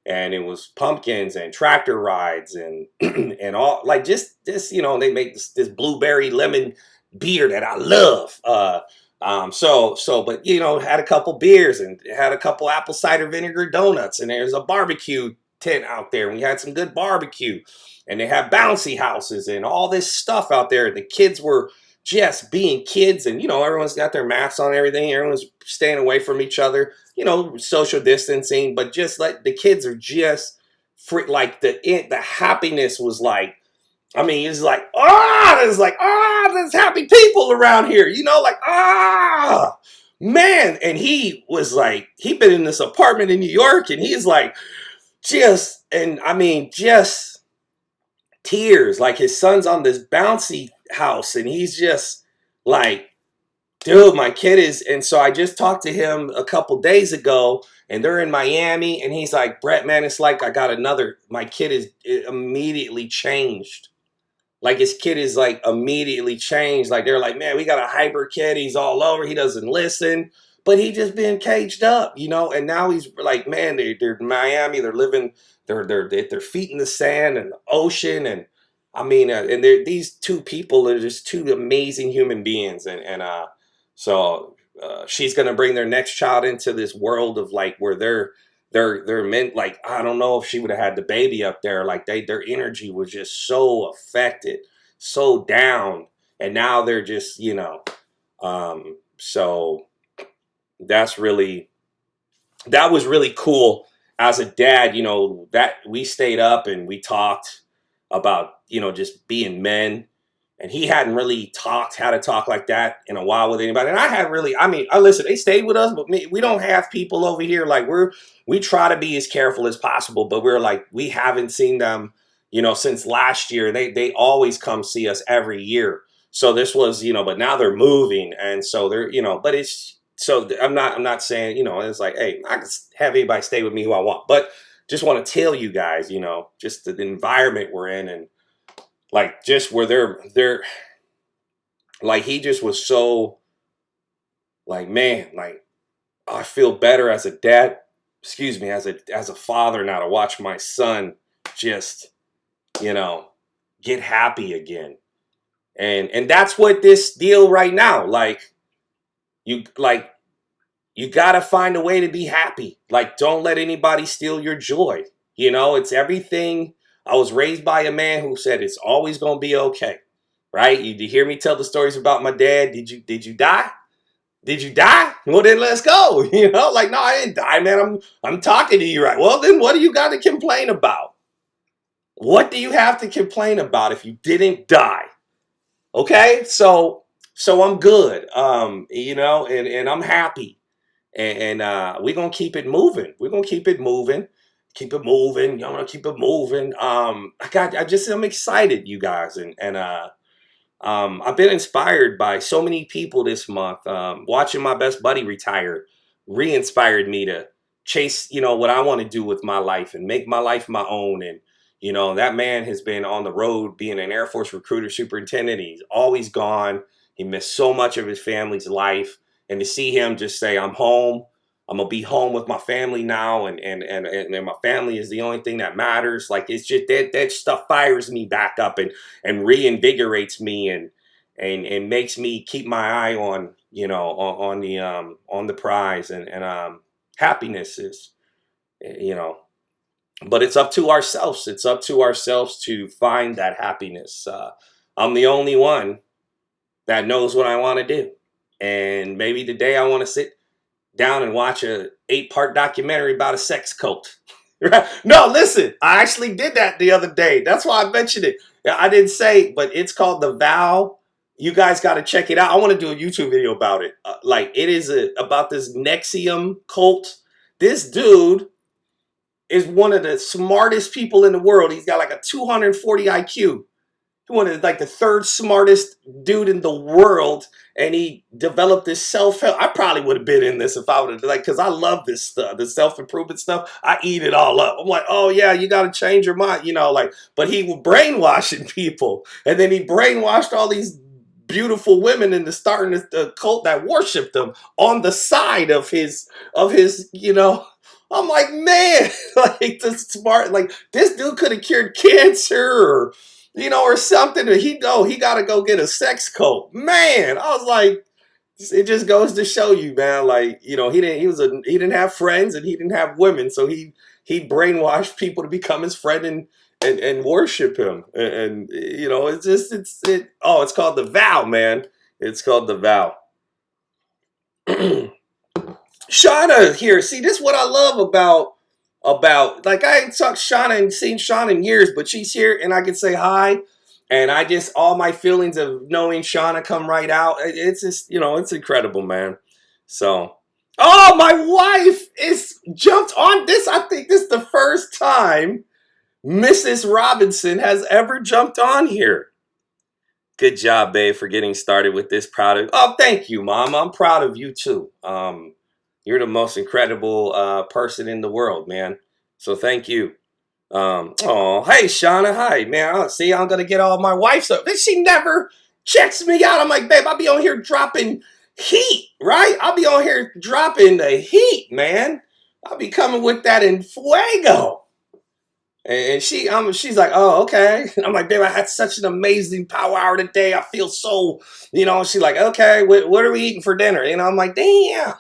[SPEAKER 1] it was pumpkins and tractor rides and and all, like, just this, they make this blueberry lemon beer that I love. But had a couple beers and had a couple apple cider vinegar donuts, and there's a barbecue tent out there. We had some good barbecue, and they have bouncy houses and all this stuff out there. The kids were just being kids, and everyone's got their masks on and everything. Everyone's staying away from each other, social distancing, but just like the kids are just free. Like the happiness was like, I mean, it's like, there's happy people around here, like, man. And he was like, he'd been in this apartment in New York, and he's like, just tears. Like, his son's on this bouncy house, and he's just like, dude, my kid is. And so I just talked to him a couple days ago, and they're in Miami, and he's like, Brett, man, it's like my kid is immediately changed. Like, his kid is like immediately changed. Like, they're like, man, we got a hyper kid. He's all over. He doesn't listen, but he just been caged up, and now he's like, man, they're in Miami. They're living, their feet in the sand and the ocean. And I mean, and these two people are just two amazing human beings. So she's going to bring their next child into this world of, like, where they're meant. Like, I don't know if she would have had the baby up there. Like, their energy was just so affected, so down, and now they're just, so that was really cool. As a dad, that we stayed up and we talked about, just being men. And he hadn't really had to talk like that in a while with anybody. And I had really, listen, they stayed with us, but we don't have people over here. Like, we try to be as careful as possible, but we're like, we haven't seen them, since last year. They always come see us every year. So this was, but now they're moving. And so they're, but it's, so I'm not saying, it's like, hey, I can have anybody stay with me who I want, but just want to tell you guys, just the environment we're in, and like, just where they're like, he just was so like, man, like, I feel better as a dad, as a father now, to watch my son just, get happy again. And that's what this deal right now, you got to find a way to be happy. Like, don't let anybody steal your joy. It's everything. I was raised by a man who said it's always going to be okay, right? You hear me tell the stories about my dad. Did you die? Did you die? Well, then let's go. Like, no, I didn't die, man. I'm talking to you, right? Well, then what do you got to complain about? What do you have to complain about if you didn't die? Okay, so I'm good, and I'm happy, and we're gonna keep it moving. We're gonna keep it moving. Keep it moving. I'm gonna keep it moving. I'm excited, you guys, and I've been inspired by so many people this month. Watching my best buddy retire re-inspired me to chase, what I want to do with my life and make my life my own. And that man has been on the road being an Air Force recruiter superintendent. He's always gone. He missed so much of his family's life, and to see him just say, "I'm home. I'm gonna be home with my family now, and my family is the only thing that matters." Like, it's just that stuff fires me back up and reinvigorates me and makes me keep my eye on, on the prize, and happiness is, but it's up to ourselves. It's up to ourselves to find that happiness. I'm the only one that knows what I want to do, and maybe today I want to sit down and watch a 8-part documentary about a sex cult. Right? No, listen, I actually did that the other day. That's why I mentioned it. I didn't say, but it's called The Vow. You guys got to check it out. I want to do a YouTube video about it. Like it is about this Nexium cult. This dude is one of the smartest people in the world. He's got like a 240 IQ. He wanted like the third smartest dude in the world, and he developed this self-help. I probably would have been in this if I would have, like, because I love this stuff, the self-improvement stuff. I eat it all up. I'm like, oh yeah, you got to change your mind, like. But he was brainwashing people, and then he brainwashed all these beautiful women into starting the cult that worshipped him on the side of his. I'm like, man, like the smart, like this dude could have cured cancer or something. He got to go get a sex cult. Man, I was like, it just goes to show you, man. Like, he didn't have friends and he didn't have women, so he brainwashed people to become his friend and worship him. And it's called the vow, man. It's called the vow. Shauna here. See, this is what I love about like I ain't talked Shauna and seen Shauna in years, but she's here and I can say hi. And I just all my feelings of knowing Shauna come right out. It's just, it's incredible, man. So my wife is jumped on this. I think this is the first time Mrs. Robinson has ever jumped on here. Good job, babe, for getting started with this. Oh, thank you, Mom. I'm proud of you too. You're the most incredible person in the world, man. So thank you. Hey, Shauna. Hi, man. See, I'm going to get all my wife's up. She never checks me out. I'm like, babe, I'll be on here dropping heat, right? I'll be on here dropping the heat, man. I'll be coming with that in fuego. And she's like, oh, okay. I'm like, babe, I had such an amazing power hour today. I feel so, she's like, okay, what are we eating for dinner? I'm like, damn.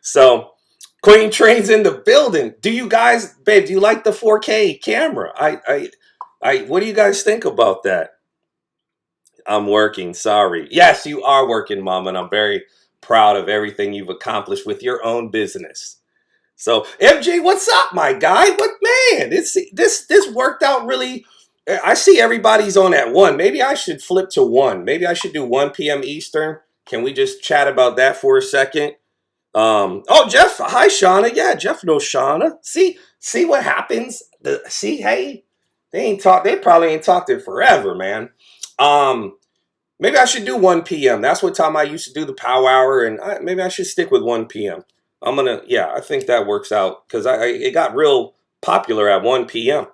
[SPEAKER 1] So, Queen Train's in the building. Do you guys, babe, do you like the 4K camera? What do you guys think about that? I'm working, sorry. Yes, you are working, Mom, and I'm very proud of everything you've accomplished with your own business. So, MJ, what's up, my guy? What, man, this worked out really. I see everybody's on at 1. Maybe I should flip to 1. Maybe I should do 1 p.m. Eastern. Can we just chat about that for a second? Jeff, hi, Shauna. Yeah, Jeff knows Shauna. See what happens? Hey, they probably ain't talked in forever, man. Maybe I should do 1 p.m. That's what time I used to do the power hour, and maybe I should stick with 1 p.m. I think that works out because it got real popular at 1 p.m.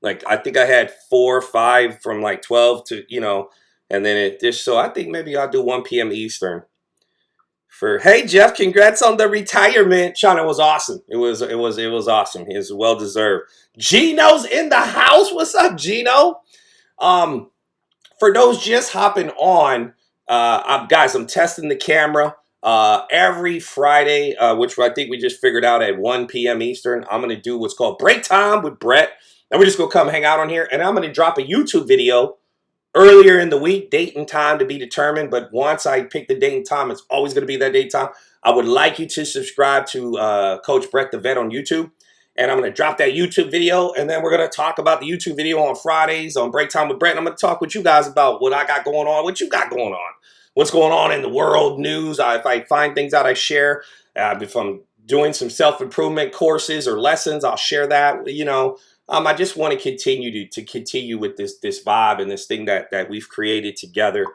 [SPEAKER 1] Like, I think I had 4 or 5 from like 12 to, and then so I think maybe I'll do 1 p.m. Eastern. Hey, Jeff, congrats on the retirement. Shauna, it was awesome. It was awesome. It was well deserved. Gino's in the house. What's up, Gino? For those just hopping on, guys, I'm testing the camera. Every Friday, which I think we just figured out at 1 p.m. Eastern, I'm going to do what's called Break Time with Brett. And we're just going to come hang out on here. And I'm going to drop a YouTube video earlier in the week, date and time to be determined. But once I pick the date and time, it's always going to be that date and time. I would like you to subscribe to Coach Brett the Vet on YouTube. And I'm going to drop that YouTube video. And then we're going to talk about the YouTube video on Fridays on Break Time with Brett. And I'm going to talk with you guys about what I got going on, what you got going on. What's going on in the world, news. If I find things out, I share. If I'm doing some self-improvement courses or lessons, I'll share that. I just want to continue with this vibe and this thing that we've created together.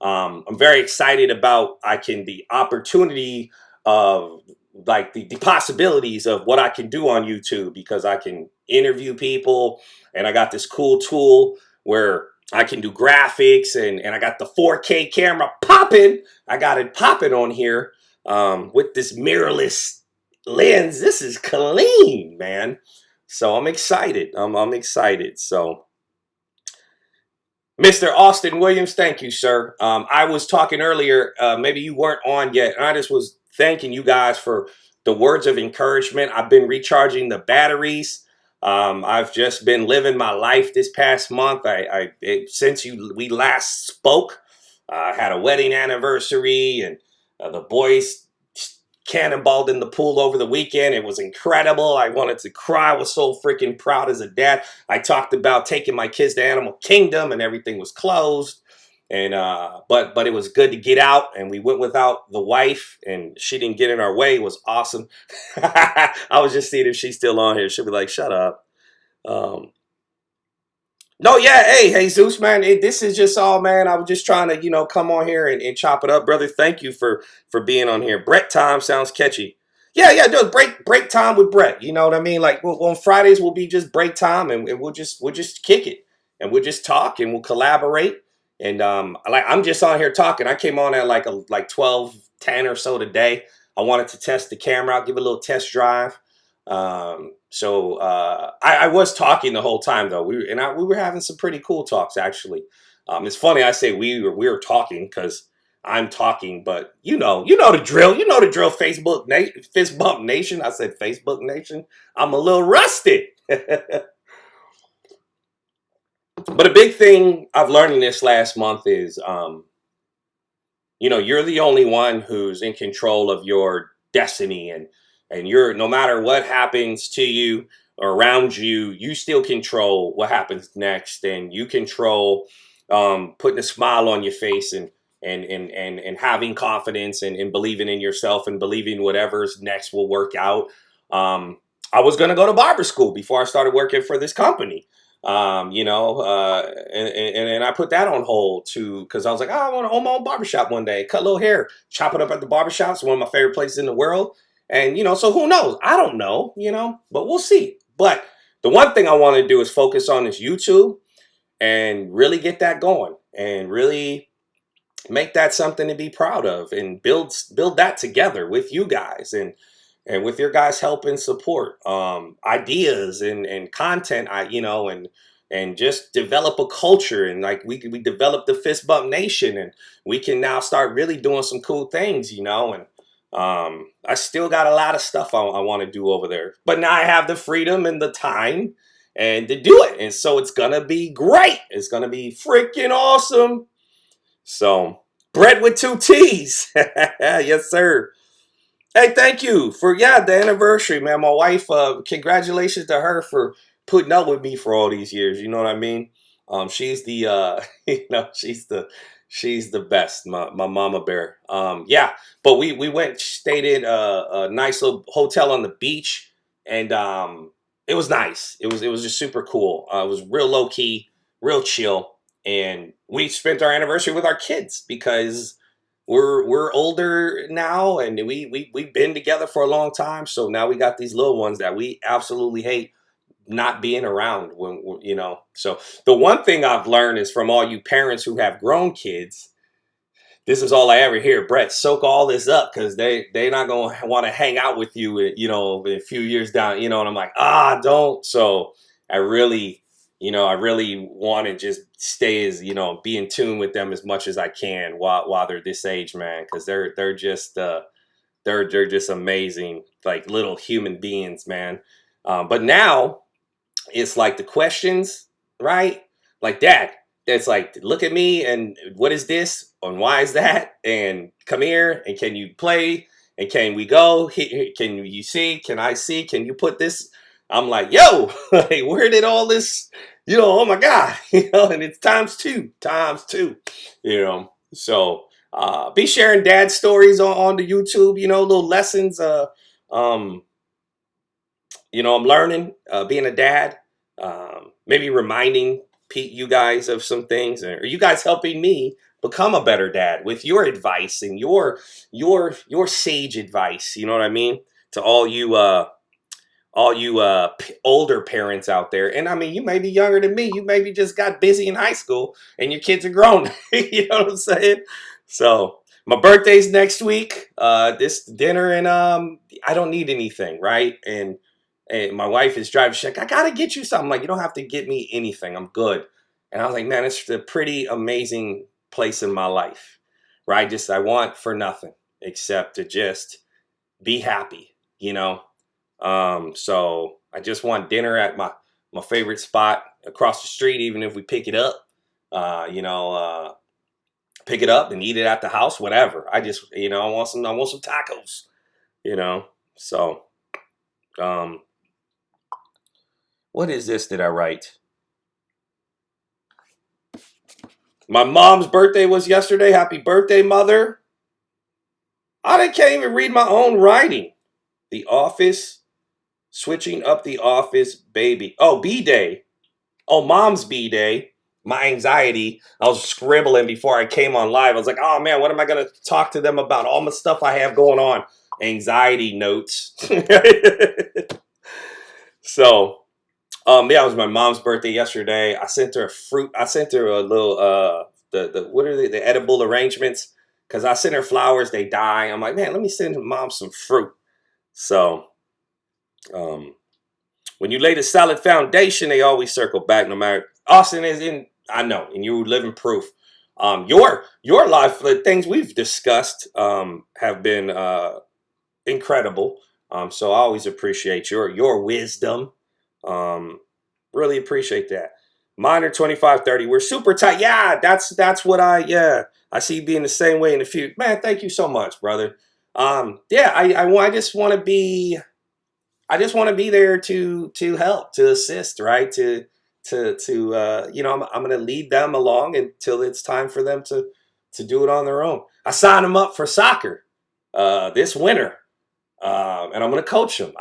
[SPEAKER 1] I'm very excited about the opportunity of like the possibilities of what I can do on YouTube, because I can interview people, and I got this cool tool where I can do graphics, and I got the 4K camera popping. I got it popping on here with this mirrorless lens. This is clean, man. So I'm excited. I'm excited. So, Mr. Austin Williams, thank you, sir. I was talking earlier, maybe you weren't on yet, and I just was thanking you guys for the words of encouragement. I've been recharging the batteries. I've just been living my life this past month. Since we last spoke, I had a wedding anniversary, and the boys cannonballed in the pool over the weekend. It was incredible. I wanted to cry. I was so freaking proud as a dad. I talked about taking my kids to Animal Kingdom and everything was closed. And but it was good to get out, and we went without the wife, and she didn't get in our way. It was awesome. I was just seeing if she's still on here. She'll be like, "Shut up." Um, no, yeah, hey, Zeus, man, this is just all, man. I was just trying to, come on here and chop it up, brother. Thank you for being on here. Brett time sounds catchy. Yeah, do break time with Brett. You know what I mean? Like on Fridays will be just break time, and we'll just kick it, and we'll just talk, and we'll collaborate. And like I'm just on here talking. I came on at like 12:10 or so today. I wanted to test the camera out, give it a little test drive. I was talking the whole time though. We were having some pretty cool talks actually. It's funny I say we were talking because I'm talking, but you know the drill. You know the drill. Fist bump nation. I said Facebook nation. I'm a little rusty. But a big thing I've learned in this last month is you're the only one who's in control of your destiny, and you're, no matter what happens to you or around you, you still control what happens next, and you control putting a smile on your face, and having confidence, and believing in yourself, and believing whatever's next will work out. I was going to go to barber school before I started working for this company. And I put that on hold too, because I was like, oh, I want to own my own barbershop one day, cut a little hair, chop it up at the barbershop. It's one of my favorite places in the world. And, so who knows? I don't know, but we'll see. But the one thing I want to do is focus on this YouTube and really get that going, and really make that something to be proud of, and build that together with you guys, and with your guys' help and support, ideas and content, and just develop a culture, and like we develop the Fist Bump Nation, and we can now start really doing some cool things, and I still got a lot of stuff I want to do over there, but now I have the freedom and the time and to do it, and so it's gonna be great. It's gonna be freaking awesome. So, bread with two T's. Yes, sir. Hey, thank you for the anniversary, man. My wife, congratulations to her for putting up with me for all these years. You know what I mean? She's the she's the best, my mama bear. Yeah, but we went, stayed in a nice little hotel on the beach, and it was nice. It was just super cool. It was real low key, real chill, and we spent our anniversary with our kids because we're older now, and we've been together for a long time. So now we got these little ones that we absolutely hate not being around when. So the one thing I've learned is, from all you parents who have grown kids, this is all I ever hear: Brett, soak all this up, because they're not gonna want to hang out with you, in a few years down, and I'm like, don't. So I really, I really want to just stay as, be in tune with them as much as I can while they're this age, man, because they're just they're just amazing, like little human beings, man. But now it's like the questions, right? Like, Dad, it's like, look at me, and what is this, and why is that, and come here, and can you play, and can we go? Can you see? Can I see? Can you put this? I'm like, yo, like, where did all this, oh my God, and it's times two, So be sharing dad stories on the YouTube, little lessons. Um, I'm learning, being a dad, maybe reminding you guys of some things, or you guys helping me become a better dad with your advice and your sage advice. You know what I mean? To all you older parents out there, and I mean, you may be younger than me. You maybe just got busy in high school, and your kids are grown. You know what I'm saying? So my birthday's next week. This dinner, and I don't need anything, right? And my wife is driving. She's like, I gotta get you something. I'm like, you don't have to get me anything. I'm good. And I was like, man, it's a pretty amazing place in my life, right? I want for nothing except to just be happy, So I just want dinner at my favorite spot across the street, even if we pick it up, pick it up and eat it at the house, whatever. I just, I want some tacos. you know. So, um, what is this that I write? My mom's birthday was yesterday. Happy birthday, mother. Can't even read my own writing. The Office, switching up the Office, baby. Oh, B Day. Oh, mom's B Day. My anxiety. I was scribbling before I came on live. I was like, oh man, what am I going to talk to them about? All my stuff I have going on. Anxiety notes. So, yeah, it was my mom's birthday yesterday. I sent her a fruit. I sent her a little, the what are they, the edible arrangements? Because I sent her flowers, they die. I'm like, man, let me send mom some fruit. So, um, when you lay the solid foundation, they always circle back. No matter Austin is in, I know, and you living proof. Your life, the things we've discussed, have been incredible. So I always appreciate your wisdom. Um, really appreciate that. Mine are 25, 30. We're super tight. Yeah, that's what I see you being the same way in the future. Man, thank you so much, brother. Yeah, I just want to be. I just want to be there to help, to assist, right? I'm going to lead them along until it's time for them to do it on their own. I signed them up for soccer this winter, and I'm going to coach them.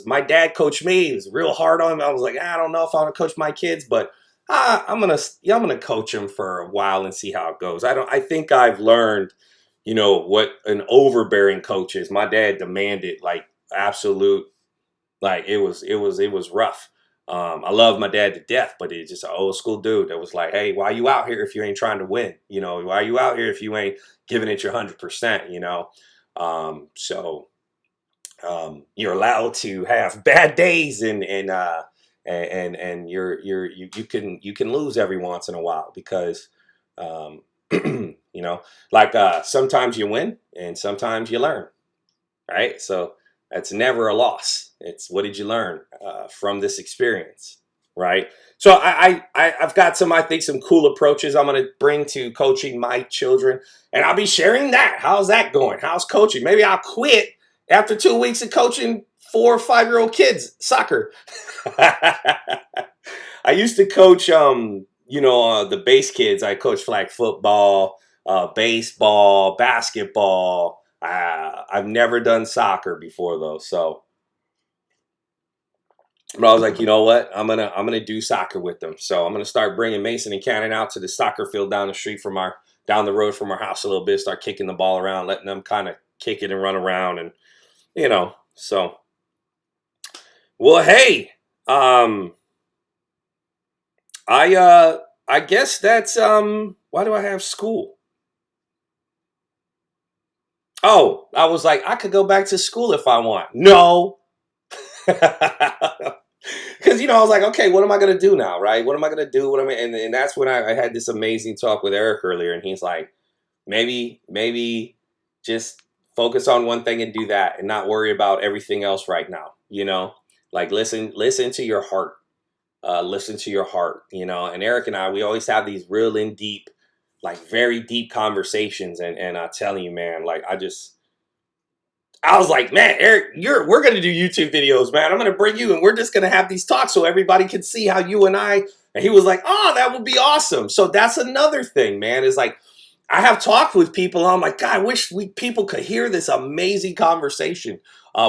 [SPEAKER 1] My dad coached me. He was real hard on me. I was like, I don't know if I want to coach my kids, but I'm gonna coach them for a while and see how it goes. I think I've learned, what an overbearing coach is. My dad demanded like absolute. Like it was rough. I love my dad to death, but he's just an old school dude that was like, "Hey, why you out here if you ain't trying to win? Why you out here if you ain't giving it your 100%? You're allowed to have bad days and you can lose every once in a while because um, sometimes you win and sometimes you learn, right? So that's never a loss. It's what did you learn from this experience, right? So I've got I think some cool approaches I'm going to bring to coaching my children, and I'll be sharing that. How's that going? How's coaching? Maybe I'll quit after 2 weeks of coaching 4 or 5 year old kids soccer. I used to coach, the base kids. I coached flag football, baseball, basketball. I've never done soccer before though, so but I was like, you know what? I'm gonna do soccer with them. So I'm gonna start bringing Mason and Cannon out to the soccer field down the road from our house a little bit. Start kicking the ball around, letting them kind of kick it and run around, and So, well, hey, um, I guess that's Why do I have school? Oh, I was like, I could go back to school if I want. No. Because I was like, okay, what am I gonna do now, right? What am I gonna do? And that's when I had this amazing talk with Eric earlier, and he's like, maybe just focus on one thing and do that, and not worry about everything else right now. Like listen to your heart, listen to your heart. And Eric and we always have these real in deep, like very deep conversations, and I'm telling you, man, like I was like, man, Eric, we're gonna do YouTube videos, man. I'm gonna bring you and we're just gonna have these talks so everybody can see how you and I. And he was like, oh, that would be awesome. So that's another thing, man. Is like I have talked with people. And I'm like, God, I wish people could hear this amazing conversation.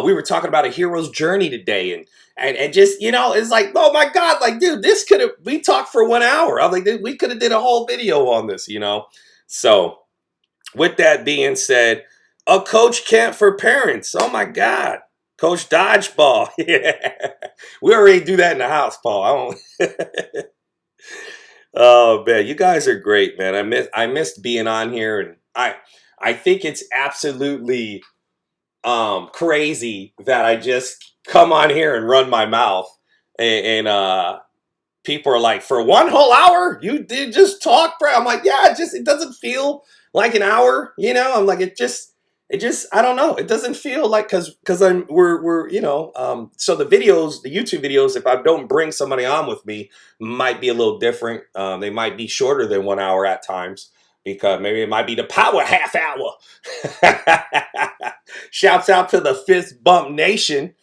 [SPEAKER 1] We were talking about a hero's journey today, and just it's like, oh my God, like dude, this could have we talked for 1 hour. I was like, we could have did a whole video on this. So with that being said, a coach camp for parents. Oh my God. Coach Dodgeball. Yeah. We already do that in the house, Paul. I don't Oh man, you guys are great, man. I missed being on here, and I think it's absolutely crazy that I just come on here and run my mouth and people are like, for 1 whole hour, you did just talk, bro. I'm like, yeah, it doesn't feel like an hour. I'm like, it just, I don't know. It doesn't feel like, cause we're, so the YouTube videos, if I don't bring somebody on with me, might be a little different. They might be shorter than 1 hour at times. because maybe it might be the power half hour. Shouts out to the Fist Bump Nation.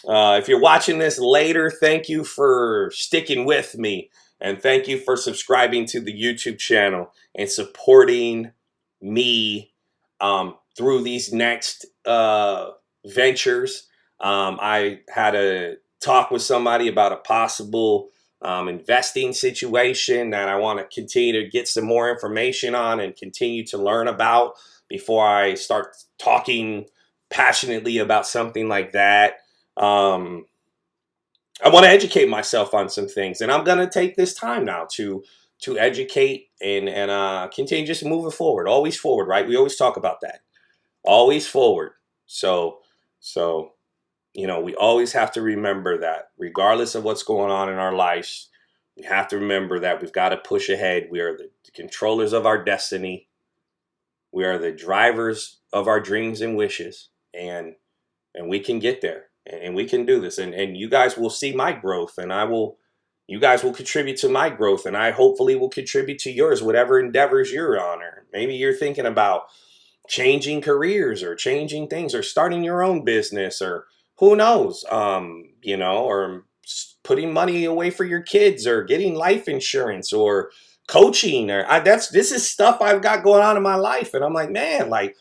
[SPEAKER 1] If you're watching this later, thank you for sticking with me. And thank you for subscribing to the YouTube channel and supporting me through these next ventures. I had a talk with somebody about a possible investing situation that I want to continue to get some more information on and continue to learn about before I start talking passionately about something like that. I want to educate myself on some things, and I'm going to take this time now to educate and continue just moving forward, always forward, right? We always talk about that, always forward. So we always have to remember that regardless of what's going on in our lives, we have to remember that we've got to push ahead. We are the controllers of our destiny. We are the drivers of our dreams and wishes, and we can get there. And we can do this, and you guys will see my growth, and you guys will contribute to my growth, and I hopefully will contribute to yours, whatever endeavors you're on, or maybe you're thinking about changing careers or changing things or starting your own business, or who knows, or putting money away for your kids or getting life insurance or coaching, or this is stuff I've got going on in my life, and I'm like, man, like,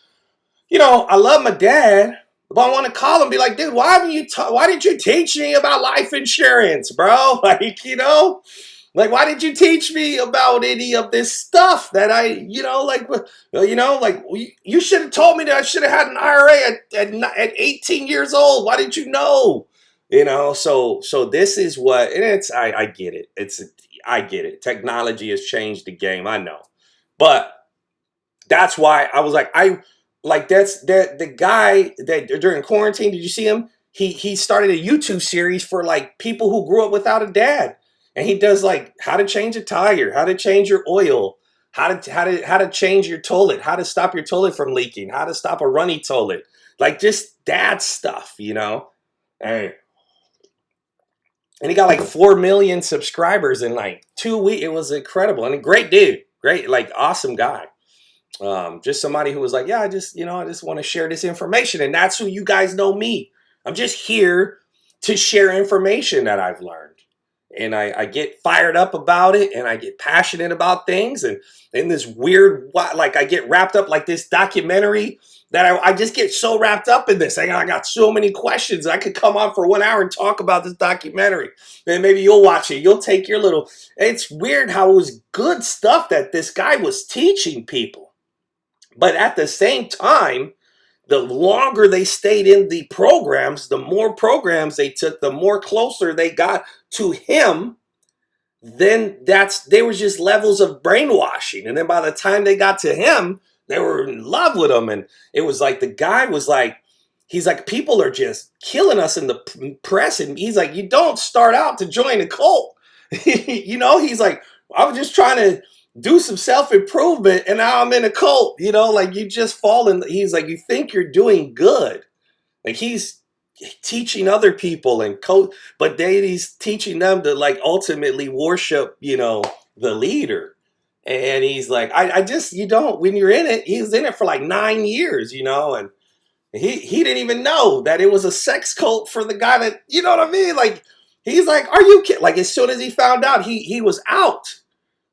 [SPEAKER 1] I love my dad. But I want to call him and be like, dude, why did you teach me about life insurance, bro? Like, why did you teach me about any of this stuff that you should have told me that I should have had an IRA at 18 years old. Why didn't you know? So this is what, and I get it. I get it. Technology has changed the game. I know. But that's why I was like, that's the guy that during quarantine, did you see him? He started a YouTube series for like people who grew up without a dad. And he does like how to change a tire, how to change your oil, how to change your toilet, how to stop your toilet from leaking, how to stop a runny toilet. Like just dad stuff, And he got like 4 million subscribers in like 2 weeks. It was incredible. And a great dude. Great, like awesome guy. Just somebody who was like, yeah, I just want to share this information. And that's who you guys know me. I'm just here to share information that I've learned. And I get fired up about it, and I get passionate about things. And in this weird, I get wrapped up like this documentary that I just get so wrapped up in this. I got so many questions. I could come on for 1 hour and talk about this documentary. And maybe you'll watch it. You'll take your little, it's weird how it was good stuff that this guy was teaching people. But at the same time, the longer they stayed in the programs, the more programs they took, the more closer they got to him. Then there was just levels of brainwashing. And then by the time they got to him, they were in love with him. And it was like the guy was like, he's like, people are just killing us in the press. And he's like, you don't start out to join a cult. He's like, I was just trying to do some self-improvement, and now I'm in a cult, like you just fall in. He's like, you think you're doing good. Like he's teaching other people and coach, but he's teaching them to like ultimately worship, the leader. And he's like, I just, when you're in it, he's in it for like 9 years, and he didn't even know that it was a sex cult for the guy that, you know what I mean? Like, he's like, are you kidding? Like as soon as he found out, he was out.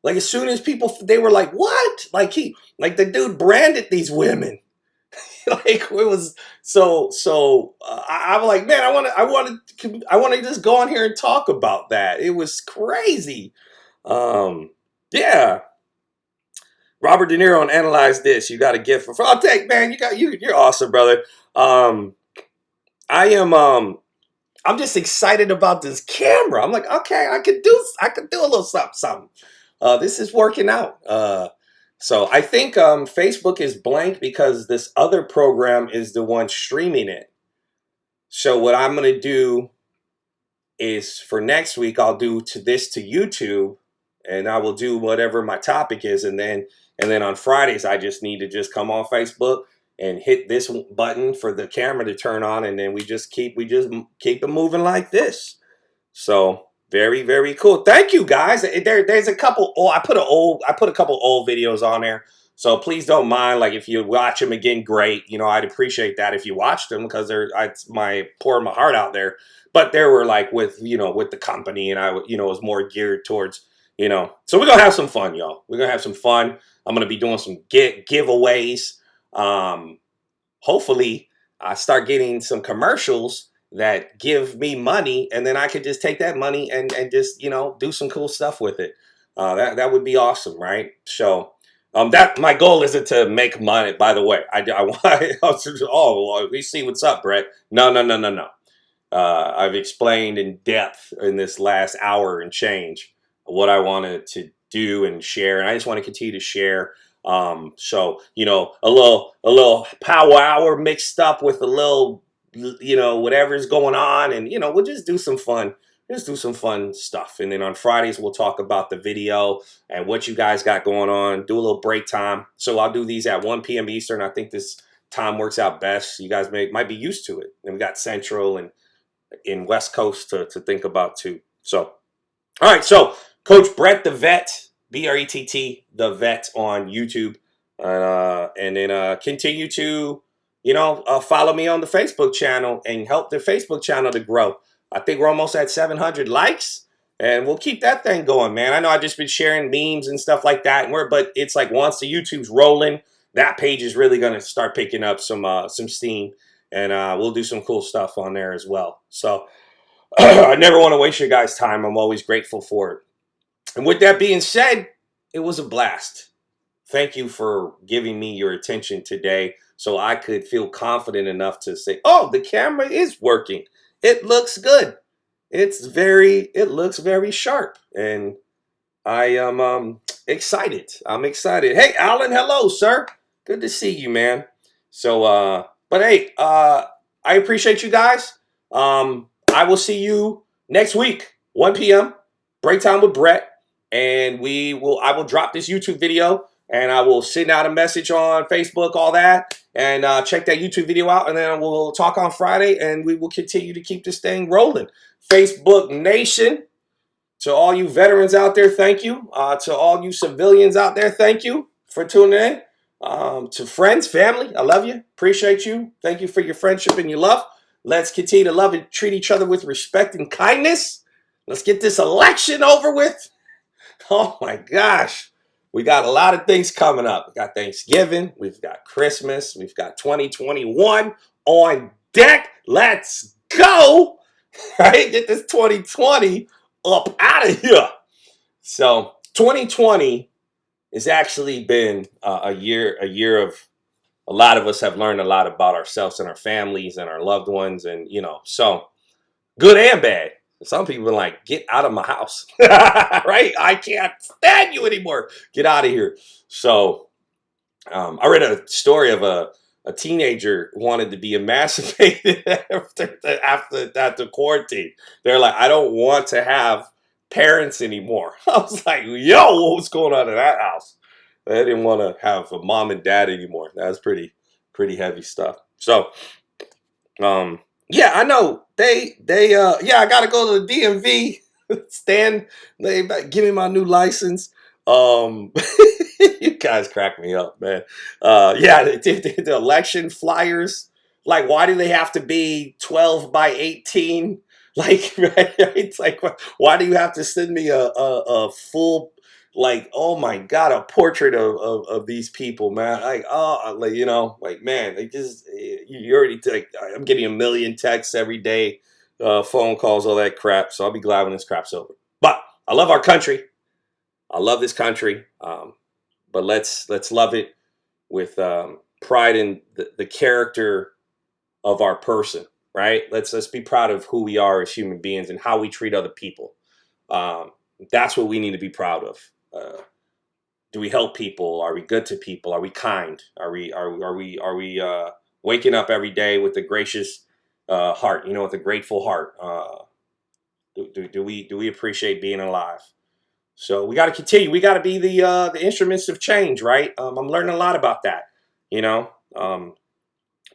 [SPEAKER 1] Like as soon as they were like, what? Like the dude branded these women. Like it was I was like, man, I want to just go on here and talk about that. It was crazy. Yeah. Robert De Niro and Analyze This. You got a gift for I'll take, man. You're awesome, brother. I'm just excited about this camera. I'm like, okay, I could do a little something. This is working out. So I think Facebook is blank because this other program is the one streaming it. So what I'm going to do is for next week, I'll do this to YouTube, and I will do whatever my topic is. And then on Fridays, I just need to just come on Facebook and hit this button for the camera to turn on. And then we just keep it moving like this. So very, very cool. Thank you guys. There's a couple. I put a couple old videos on there So please don't mind, like, if you watch them again, great. You know, I'd appreciate that if you watched them, because I pouring my heart out there. But there were like with, with the company, and I, was more geared towards, So we're gonna have some fun, y'all. We're gonna have some fun. I'm gonna be doing some giveaways. Hopefully, I start getting some commercials that give me money, and then I could just take that money and just do some cool stuff with it. That would be awesome, right? So that my goal isn't to make money. By the way, I want. Oh, well, we see what's up, Brett. No, no, no, no, no. I've explained in depth in this last hour and change what I wanted to do and share, and I just want to continue to share. So a little power hour mixed up with a little, whatever's going on, and we'll just do some fun. Just do some fun stuff, and then on Fridays we'll talk about the video and what you guys got going on. Do a little break time. So I'll do these at 1 p.m. Eastern. I think this time works out best. You guys might be used to it. And we got Central and in West Coast to think about too. So, all right. So Coach Brett the Vet, Brett the Vet on YouTube, and then continue to follow me on the Facebook channel and help the Facebook channel to grow. I think we're almost at 700 likes, and we'll keep that thing going, man. I know I've just been sharing memes and stuff like that, but it's like once the YouTube's rolling, that page is really going to start picking up some steam, and we'll do some cool stuff on there as well. So I never want to waste your guys' time. I'm always grateful for it. And with that being said, it was a blast. Thank you for giving me your attention today so I could feel confident enough to say, oh, the camera is working. It looks good. It looks very sharp. And I am excited. I'm excited. Hey, Alan, hello, sir. Good to see you, man. So, but hey, I appreciate you guys. I will see you next week, 1 p.m. Break time with Brett. And I will drop this YouTube video, and I will send out a message on Facebook, all that, and check that YouTube video out, and then we'll talk on Friday, and we will continue to keep this thing rolling. Facebook Nation, to all you veterans out there, thank you. To all you civilians out there, thank you for tuning in. To friends, family, I love you. Appreciate you. Thank you for your friendship and your love. Let's continue to love and treat each other with respect and kindness. Let's get this election over with. Oh my gosh. We got a lot of things coming up. We got Thanksgiving. We've got Christmas. We've got 2021 on deck. Let's go. Right? Get this 2020 up out of here. So 2020 has actually been a year of a lot of us have learned a lot about ourselves and our families and our loved ones. And, so good and bad. Some people are like, get out of my house, right? I can't stand you anymore. Get out of here. So I read a story of a teenager wanted to be emancipated after quarantine. They're like, I don't want to have parents anymore. I was like, yo, what's going on in that house? They didn't want to have a mom and dad anymore. That's pretty heavy stuff. So, yeah, I know yeah, I gotta go to the DMV. Stan, they give me my new license. You guys crack me up, man. Yeah, the election flyers. Like, why do they have to be 12 by 18? Like, right? It's like, why do you have to send me a full, like, oh my God, a portrait of these people, man? Like, oh, like, man, they just, you already, like, I'm getting a million texts every day, phone calls, all that crap. So I'll be glad when this crap's over. But I love our country. I love this country. But let's love it with pride in the character of our person, right? Let's be proud of who we are as human beings and how we treat other people. That's what we need to be proud of. Do we help people? Are we good to people? Are we kind? Are we waking up every day with a gracious heart? With a grateful heart. Do we appreciate being alive? So we got to continue. We got to be the instruments of change, right? I'm learning a lot about that.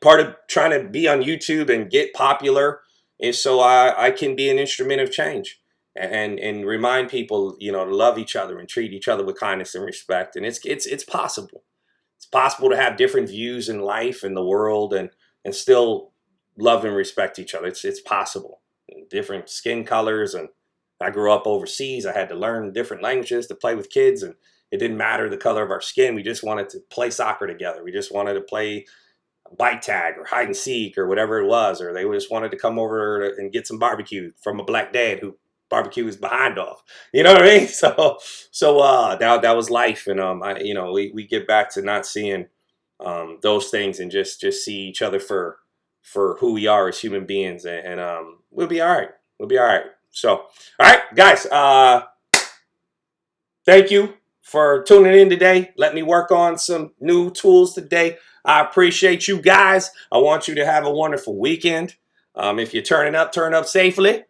[SPEAKER 1] Part of trying to be on YouTube and get popular is so I can be an instrument of change and remind people, to love each other and treat each other with kindness and respect. And it's possible. It's possible to have different views in life and the world, and still love and respect each other. It's possible. Different skin colors, and I grew up overseas. I had to learn different languages to play with kids, and it didn't matter the color of our skin. We just wanted to play soccer together. We just wanted to play bite tag or hide and seek or whatever it was, or they just wanted to come over and get some barbecue from a black dad who barbecue is behind off. You know what I mean? So that was life, and we get back to not seeing those things and just see each other for who we are as human beings, and we'll be all right. We'll be all right. So, all right, guys. Thank you for tuning in today. Let me work on some new tools today. I appreciate you guys. I want you to have a wonderful weekend. If you're turn up safely.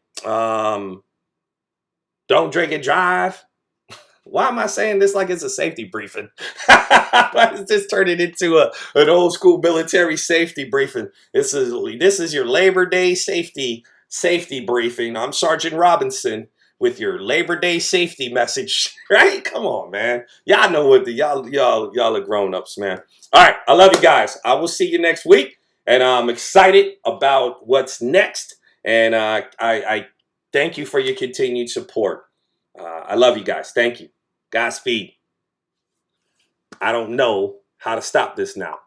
[SPEAKER 1] Don't drink and drive. Why am I saying this like it's a safety briefing? It's just turning into an old school military safety briefing. This is your Labor Day safety briefing. I'm Sergeant Robinson with your Labor Day safety message. Right? Come on, man. Y'all know what y'all are grown-ups, man. All right, I love you guys. I will see you next week, and I'm excited about what's next. And I thank you for your continued support. I love you guys. Thank you. Godspeed. I don't know how to stop this now.